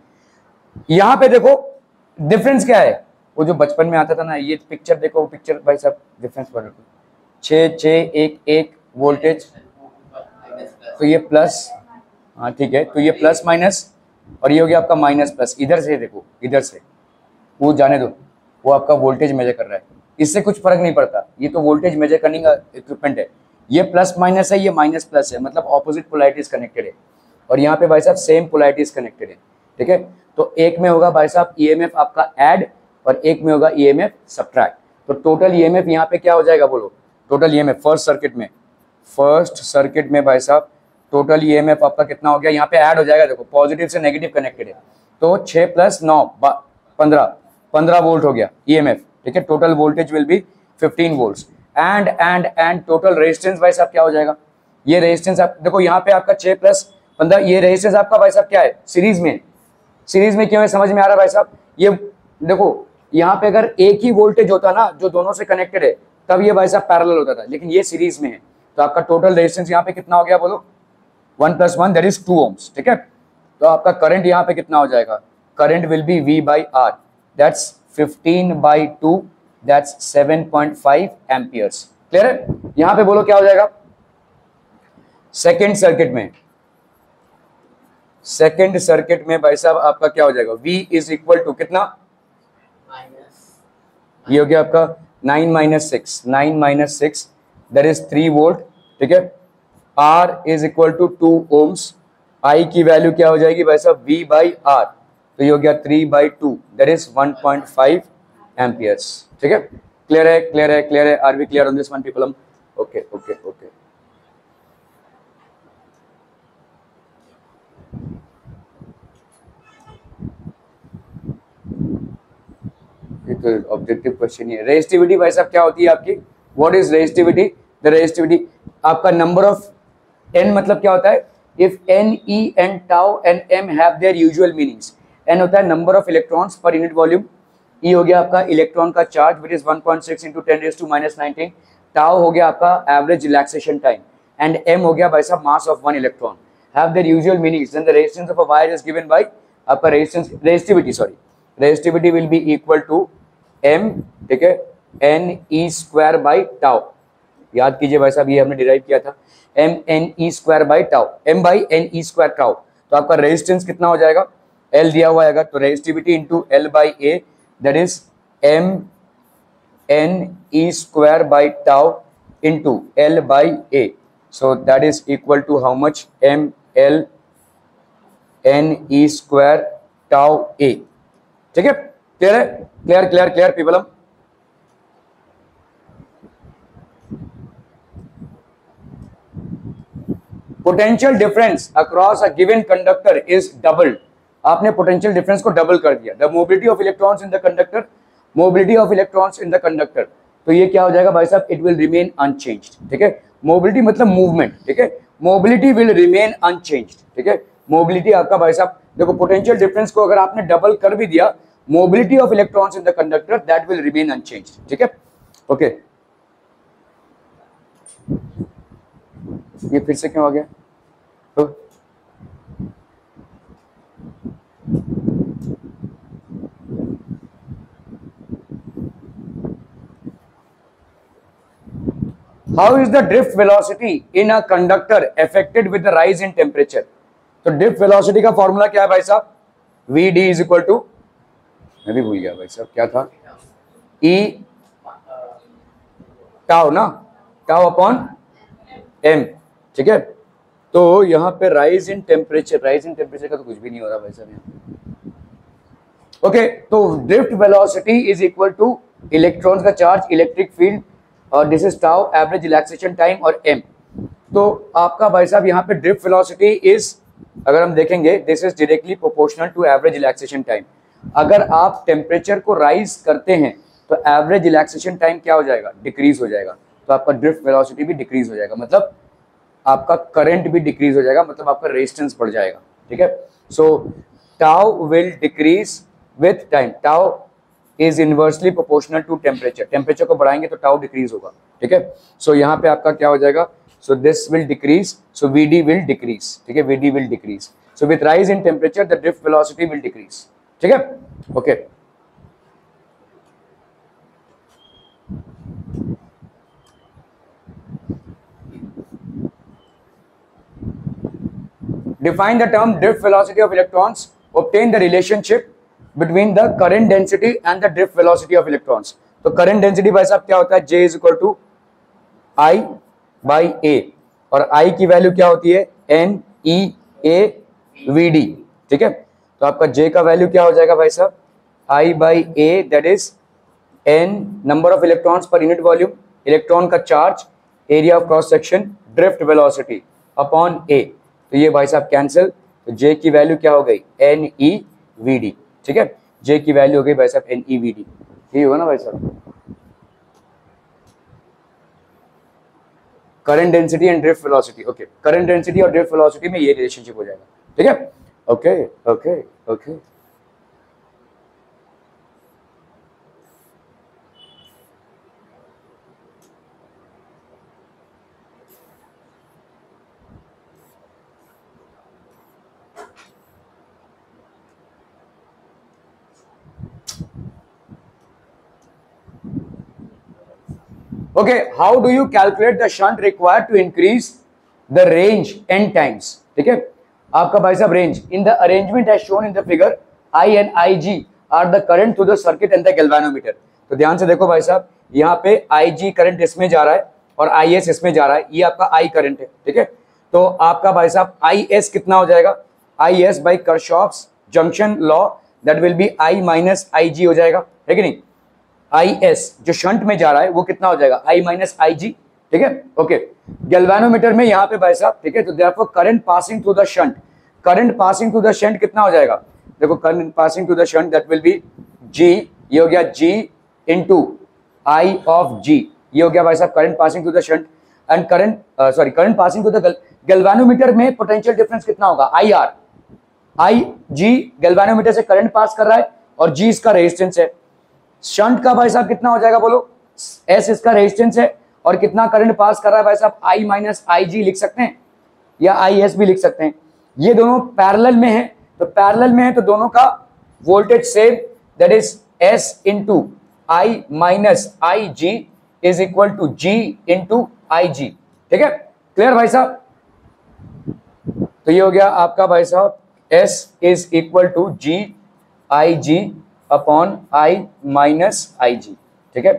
यहाँ पे देखो डिफरेंस क्या है, वो जो बचपन में आता था ना, ये पिक्चर देखो, पिक्चर भाई साहब डिफरेंस पढ़ रहे 6 वोल्टेज, तो ये प्लस, हाँ ठीक है, तो ये प्लस माइनस और ये हो गया आपका माइनस प्लस। इधर से देखो, इधर से वो जाने दो, वो आपका वोल्टेज मेजर कर रहा है, इससे कुछ फर्क नहीं पड़ता, ये तो वोल्टेज मेजर करने का इक्विपमेंट है। ये प्लस माइनस है, ये माइनस प्लस है, मतलब ऑपोजिट पोलैरिटीज कनेक्टेड है। और यहाँ पे भाई साहब सेम पोलैरिटीज कनेक्टेड है, ठीक है। तो एक में होगा भाई साहब ईएमएफ आपका ऐड और एक में होगा ईएमएफ सब्ट्रैक्ट। तो टोटल ईएमएफ यहाँ पे क्या हो जाएगा बोलो? टोटल ईएमएफ फर्स्ट सर्किट में भाई साहब टोटल ईएमएफ आपका कितना हो गया? यहाँ पे ऐड हो जाएगा, देखो पॉजिटिव से नेगेटिव कनेक्टेड है, तो 6 + 9 15 वोल्ट हो गया ईएमएफ, ठीक है। Total voltage will be 15 volts and total resistance भाई साहब क्या हो जाएगा? ये रेजिस्टेंस आप देखो यहाँ पे आपका 6 + 15, ये रेजिस्टेंस आपका भाई साहब क्या है? सीरीज में। सीरीज में क्यों है समझ में आ रहा है भाई साहब? ये देखो यहाँ पे अगर एक ही वोल्टेज होता ना जो दोनों से कनेक्टेड है, तब ये भाई साहब पैरेलल होता था, लेकिन ये सीरीज में है, तो आपका टोटल रेजिस्टेंस यहाँ पे कितना हो गया बोलो? 1 + 1 दैट इज 2 ohms, ठीक है। तो आपका करंट यहाँ पे कितना हो जाएगा? Current will B V/R, that's 15/2, that's 7.5 amperes. Clear है? यहाँ पे बोलो क्या हो जाएगा? सेकेंड सर्किट में भाई साहब आपका क्या हो जाएगा? V = कितना? ये हो गया आपका 9 - 6 दैट इज 3 वोल्ट, ठीक है। R = 2 ohms, I की वैल्यू क्या हो जाएगी भाई साहब? V/R, तो ये हो गया 3/2 दैट इज 1.5 एम्पियर्स, ठीक है। क्लियर है? Are we clear on this one people? Okay. ये तो ऑब्जेक्टिव क्वेश्चन ही है। रेजिस्टिविटी भाई साहब क्या होती है आपकी? What is resistivity? The resistivity आपका नंबर ऑफ n मतलब क्या होता है? If n, e, n, tau and m have their usual meanings. n होता है number of electrons per unit volume, e हो गया आपका इलेक्ट्रॉन का चार्ज विच इज 1.6 × 10⁻⁻19, tau हो गया आपका average relaxation time, and m हो गया भाई साहब mass of one electron. have their usual meanings, then the resistance of a wire is given by आपका resistivity will be equal to m, ठीक है, ne²/tau। याद कीजिए भाई साहब, ये हमने डिराइव किया था, mne²/tau, m/ne² tau। तो आपका रेजिस्टेंस कितना हो जाएगा? L दिया हुआ आएगा, तो resistivity into L/A that is mne²/tau into L/A, so that is equal to how much? mLne²tau, ठीक है। क्लियर है? Clear people? Potential difference across a given conductor is doubled. आपने पोटेंशियल डिफरेंस को डबल कर दिया। The mobility of electrons in the conductor तो ये क्या हो जाएगा भाई साहब, इट विल रिमेन अनचेंज्ड, ठीक है। मोबिलिटी मतलब मूवमेंट, ठीक है, मोबिलिटी विल रिमेन अनचेंज्ड, ठीक है। मोबिलिटी आपका भाई साहब देखो, पोटेंशियल डिफरेंस को अगर आपने डबल कर भी दिया, mobility of electrons in the conductor that will remain unchanged, ठीक है। ओके, ये फिर से क्यों आ गया? तो how is the drift velocity in a conductor affected with the rise in temperature? तो drift velocity का फॉर्मूला क्या है भाई साहब? Vd इज इक्वल टू, मैं भी भूल गया भाई साहब क्या था, E टाउ ना, टाउ अपॉन m, ठीक है। तो यहाँ पे rise in temperature, rise in temperature का तो कुछ भी नहीं हो रहा भाई साहब यहाँ। ओके, तो drift velocity is equal two electrons का चार्ज, इलेक्ट्रिक फील्ड, और this is tau, average relaxation time और m। तो आपका भाई साहब यहाँ पे ड्रिफ्ट वेलोसिटी इज, अगर हम देखेंगे, this is directly proportional to average relaxation time. अगर आप टेम्परेचर को राइज करते हैं तो एवरेज रिलैक्सेशन टाइम क्या हो जाएगा, डिक्रीज हो जाएगा, तो आपका ड्रिफ्ट वेलोसिटी भी डिक्रीज हो जाएगा, मतलब आपका करंट भी डिक्रीज हो जाएगा, मतलब आपका रेजिस्टेंस बढ़ जाएगा, ठीक है। So tau will decrease with time, tau is inversely proportional to temperature, temperature को बढ़ाएंगे तो टाउ डिक्रीज होगा, ठीक है। सो यहाँ पे आपका क्या हो जाएगा, so this will decrease, so Vd will decrease, ठीक है, Vd will decrease, so with rise in temperature the drift velocity will decrease, ठीक है। Okay, define the term drift velocity of electrons, obtain the relationship between the current density and the drift velocity of electrons। तो current density भाई साहब क्या होता है, J is equal to I by A, और I की value क्या होती है, N E A V D, ठीक है। तो आपका J का वैल्यू क्या हो जाएगा भाई साहब, I by A, that is N number of electrons per unit volume, electron का charge, area of cross section, drift velocity upon A। तो ये भाई साहब कैंसिल, तो J की वैल्यू क्या हो गई, N E V D, ठीक है। J की वैल्यू हो गई भाई साहब N E V D, ये होगा ना भाई साहब। Current density and drift velocity, okay, current density और ड्रिफ्ट वेलोसिटी में ये रिलेशनशिप हो जाएगा, ठीक है। Okay okay okay, okay, how do you calculate the shunt required to increase the range n times, ठीक है। आपका भाई साहब range in the arrangement as shown in the figure, I and IG are the current through the circuit and the galvanometer. तो ध्यान से देखो भाई साहब, यहाँ पे IG करंट इसमें जा रहा है और IS इसमें जा रहा है, ये आपका I करंट है, ठीक है। तो आपका भाई साहब IS कितना हो जाएगा, IS by Kirchhoff's junction law, that will B I minus IG हो जाएगा, है कि नहीं। IS जो शंट में जा रहा है वो कितना हो जाएगा, I माइनस IG, ठीक है। ओके, गैल्वेनोमीटर में यहाँ पे भाई साहब, ठीक है, तो therefore current passing through the shunt, current passing through the shunt कितना हो जाएगा, देखो current passing through the shunt that will B G, ये हो गया G into I of G, ये हो गया भाई साहब current passing through the shunt and current sorry current passing through the galvanometer में पोटेंशियल डिफरेंस कितना होगा, IR, IG गैल्वेनोमीटर से करंट पास कर रहा है और G इसका रेजिस्टेंस है। शंट का भाई साहब कितना हो जाएगा बोलो, S इसका रेजिस्टेंस है और कितना करंट पास कर रहा है भाई साहब, I माइनस IG लिख सकते हैं या IS भी लिख सकते हैं। ये दोनों पैरेलल में है, तो पैरेलल में है तो दोनों का voltage same, that is S into I minus IG is equal to G into IG, ठीक है, क्लियर भाई साहब। तो ये हो गया आपका भाई साहब S is equal to G IG upon I minus IG, ठीक है,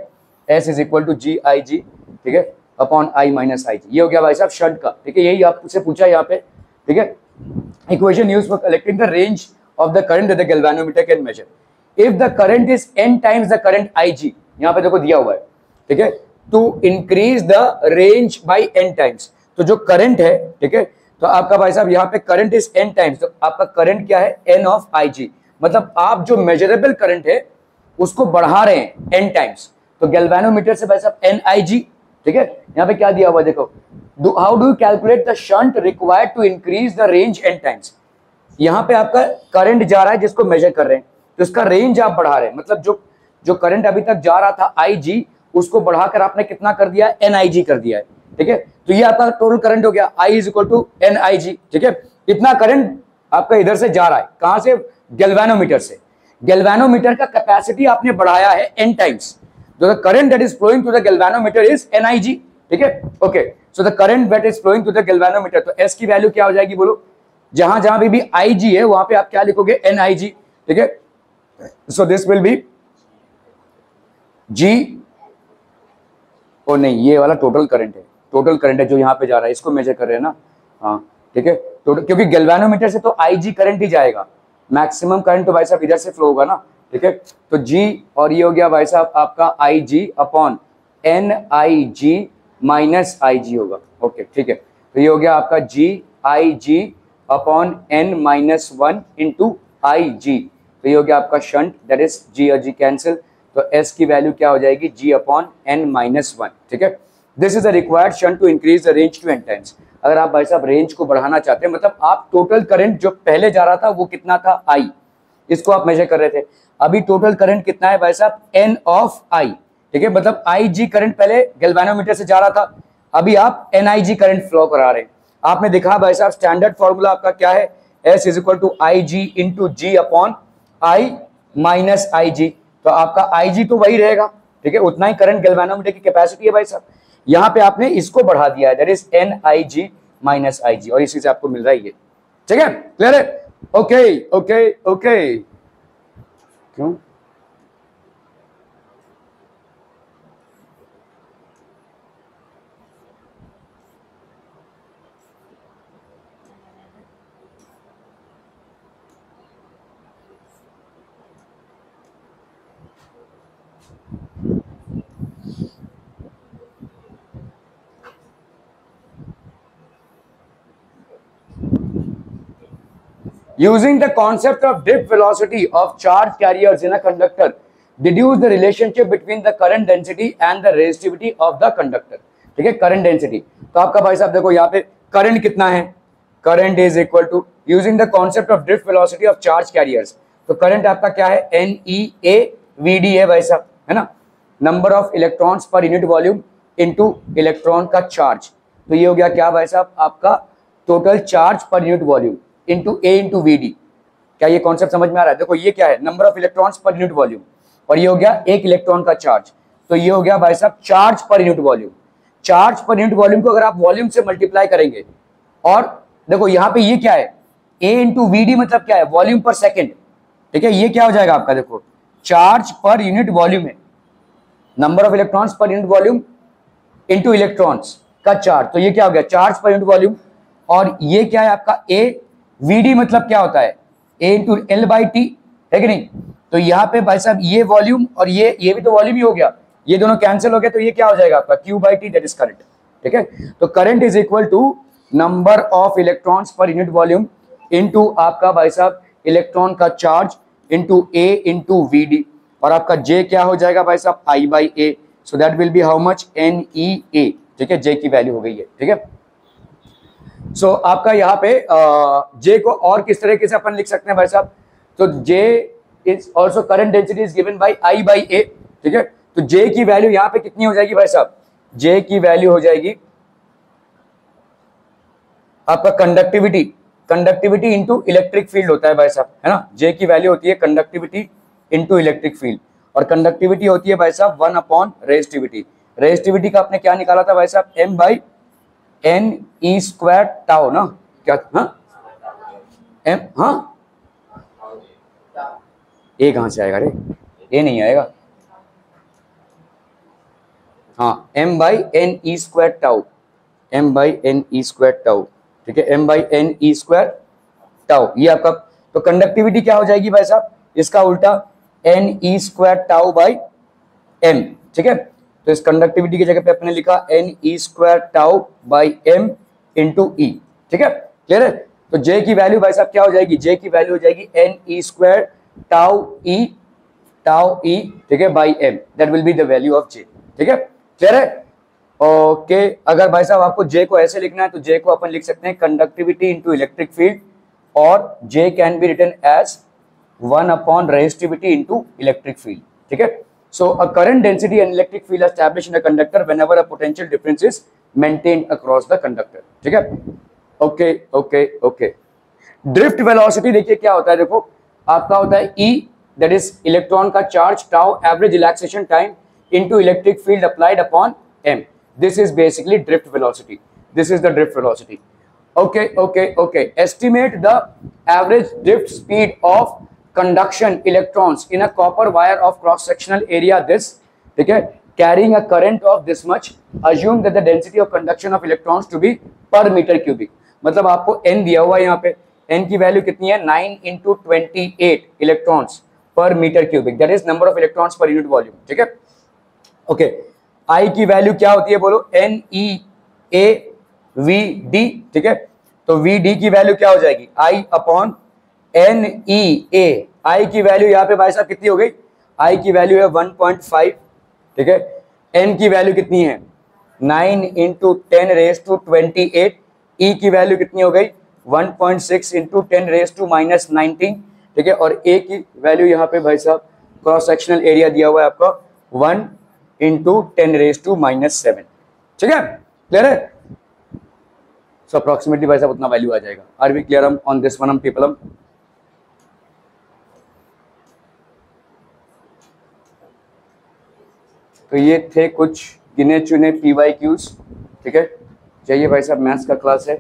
S is equal to G IG, ठीक है, अपॉन I माइनस IG। ये हो गया भाई साहब शंट का, ठीक है, यही आपसे पूछा यहाँ पे, ठीक है। Equation used for collecting the range of the current that the galvanometer can measure if the current is n times the current IG, यहाँ पे देखो दिया हुआ है, ठीक है, to increase the range by n times. तो जो करंट है, ठीक है, तो आपका भाई साहब यहाँ पे करंट इज n टाइम्स, तो आपका करंट क्या है, n ऑफ IG, मतलब आप जो मेजरेबल करंट है उसको बढ़ा रहे हैं n टाइम्स। तो गैल्वेनोमीटर से भाई साहब NIG, ठीक है। यहाँ पे क्या दिया हुआ देखो, how do you calculate the shunt required to increase the range n times. यहाँ पे आपका करंट जा रहा है जिसको मेजर कर रहे हैं, तो इसका रेंज आप बढ़ा रहे हैं, मतलब जो करंट अभी तक जा रहा था IG, उसको बढ़ाकर आपने कितना कर दिया, NIG कर दिया है, ठीक है। तो ये आपका टोटल करंट हो गया I is equal to NIG, ठीक है। इतना करंट आपका इधर से जा रहा है, कहां से, गैल्वेनोमीटर से। गैल्वेनोमीटर का कैपेसिटी आपने बढ़ाया है n times, so the current that is flowing to the galvanometer is NIG, ठीक है। Okay, so the current that is flowing to the galvanometer, तो S की वैल्यू क्या हो जाएगी बोलो, जहां जहां भी IG है वहां पे आप क्या लिखोगे, NIG, ठीक है। so this will be G, ओ नहीं, ये वाला टोटल करंट है, टोटल करंट है जो यहाँ पे जा रहा है, इसको मेजर कर रहे हैं ना, हाँ ठीक है। तो क्योंकि गैल्वेनोमीटर से तो IG करंट ही जाएगा, मैक्सिमम करंट तो भाई साहब इधर से फ्लो होगा ना, ठीक है। तो G, और ये हो गया भाई साहब आपका IG upon NIG minus IG होगा, ओके ठीक है। तो ये हो गया आपका GIG upon N minus 1 into IG, तो ये हो गया आपका शंट, दैट इज G और G कैंसिल, तो S की वैल्यू क्या हो जाएगी, G अपॉन N माइनस 1, ठीक है। This is the required shunt to increase the range to n times. अगर आप भाई साहब रेंज को बढ़ाना चाहते हैं, मतलब आप टोटल करंट जो पहले जा रहा था वो कितना था, I, इसको आप मेजर कर रहे थे, अभी टोटल करंट कितना है भाई साहब, N ऑफ I, ठीक है। मतलब IG करंट पहले गैल्वेनोमीटर से जा रहा था, अभी आप NIG करंट फ्लो करा रहे हैं। आपने देखा भाई साहब स्टैंडर्ड फॉर्मूला आपका क्या है, S is equal to IG into G upon I minus IG, तो आपका IG तो वही रहेगा, ठीक है, उतना ही करंट गैल्वेनोमीटर की कैपेसिटी है भाई साहब। यहाँ पे आपने इसको बढ़ा दिया है, that is NIG minus IG, और इसी से आपको मिल रहा है ये, ठीक है, क्लियर है, ओके ओके ओके। क्यों, using the concept of drift velocity of charge carriers in a conductor, deduce the relationship between the current density and the resistivity of the conductor, ठीक है। करंट डेंसिटी, तो आपका भाई साहब देखो यहाँ पे करंट कितना है, current is equal to, using the concept of drift velocity of charge carriers, तो करंट आपका क्या है, NEAVD है भाई साहब, है ना, number of electrons per unit volume into electron का चार्ज, तो ये हो गया क्या भाई साहब आपका total charge per unit volume into A into VD। क्या ये कॉन्सेप्ट समझ में आ रहा है, देखो ये क्या है, number of electrons per unit volume, और ये हो गया एक इलेक्ट्रॉन का चार्ज, तो ये हो गया भाई साहब charge per unit volume. Charge per unit volume को अगर आप वॉल्यूम से मल्टीप्लाई करेंगे, और देखो यहाँ पे ये क्या है, A इंटू VD मतलब क्या है, वॉल्यूम पर सेकेंड, ठीक है। ये क्या हो जाएगा आपका, देखो चार्ज पर यूनिट वॉल्यूम है, number of electrons per unit volume into electrons का चार्ज, तो ये क्या हो गया, चार्ज पर यूनिट वॉल्यूम, और ये क्या है आपका VD मतलब क्या होता है, A इंटू L/T, है कि नहीं। तो यहाँ पे भाई साहब ये वॉल्यूम और ये भी तो वॉल्यूम ही हो गया, ये दोनों कैंसिल हो गए, तो ये क्या हो जाएगा आपका Q/T, दैट इज करंट, ठीक है। तो current is equal to number of electrons per unit volume into आपका भाई साहब इलेक्ट्रॉन का charge into A into VD, और आपका J क्या हो जाएगा भाई साहब, I/A, so that will be how much, NEA, ठीक है, J की वैल्यू हो गई है, ठीक है। सो आपका यहाँ पे J को और किस तरीके से अपन लिख सकते हैं भाई साहब, तो J is also current density is given by I/A, ठीक है। तो J की वैल्यू यहाँ पे कितनी हो जाएगी भाई साहब, J की वैल्यू हो जाएगी आपका कंडक्टिविटी इंटू इलेक्ट्रिक फील्ड होता है भाई साहब, है ना। J की वैल्यू होती है कंडक्टिविटी इंटू इलेक्ट्रिक फील्ड, और कंडक्टिविटी होती है भाई साहब 1 अपॉन रेजिस्टिविटी। रेजिस्टिविटी का आपने क्या निकाला था भाई साहब, M/N/E² टाउ ना, क्या, हाँ M, हाँ A कहां से आएगा रे, A नहीं आएगा, हाँ M/N/E² टाउ, M/N/E² टाउ, ठीक है, M/N/E² टाउ, ये आपका, तो कंडक्टिविटी क्या हो जाएगी भाई साहब, इसका उल्टा NE² टाउ बाई M, ठीक है। तो इस कंडक्टिविटी की जगह पे अपने लिखा NE² tau by M into E, ठीक है, क्लियर है। तो J की वैल्यू भाई साहब क्या हो जाएगी, J की वैल्यू हो जाएगी NE² tau E tau E, ठीक है, by M, that will be the value of J. ठीक है, क्लियर है? ओके, अगर भाई साहब आपको जे को ऐसे लिखना है तो जे को अपन लिख सकते हैं कंडक्टिविटी इंटू इलेक्ट्रिक फील्ड, और J can be written as 1 upon resistivity into electric field. ठीक है, so a current density and electric field establish in a conductor whenever a potential difference is maintained across the conductor. ठीक है, okay okay okay. Drift velocity देखिए क्या होता है, देखो आपका होता है E, दैट इज इलेक्ट्रॉन का charge, tau average relaxation time into electric field applied upon m, this is basically drift velocity, this is the drift velocity. Okay okay okay, estimate the average drift speed of conduction electrons in a copper wire of cross sectional area this, ठीक है, carrying a current of this much, assume that the density of conduction of electrons to be per meter cubic। मतलब आपको n दिया हुआ है, यहाँ पे n की वैल्यू कितनी है, 9 into 28 electrons per meter cubic, that is number of electrons per unit volume. ठीक है, ओके, I की वैल्यू क्या होती है बोलो, NEAVD। ठीक है, तो VD की वैल्यू क्या हो जाएगी, I अपॉन NEA। I की वैल्यू यहाँ पे भाई साहब कितनी हो गई, I की वैल्यू है 1.5। ठीक है, n की वैल्यू कितनी है, 9 इंटू 10 रेज टू 28, E की वैल्यू कितनी हो गई, 1.6 इंटू 10 रेज टू माइनस 19। ठीक है, और A की वैल्यू यहाँ पे भाई साहब क्रॉस सेक्शनल एरिया दिया हुआ है आपका 1 इंटू 10 रेज टू माइनस 7। ठीक है, क्लियर है? सो अप्रोक्सीमेटली भाई साहब उतना वैल्यू आ जाएगा। Are we clear on this one people? तो ये थे कुछ गिने चुने PYQs। ठीक है, चाहिए भाई साहब मैथ्स का क्लास है।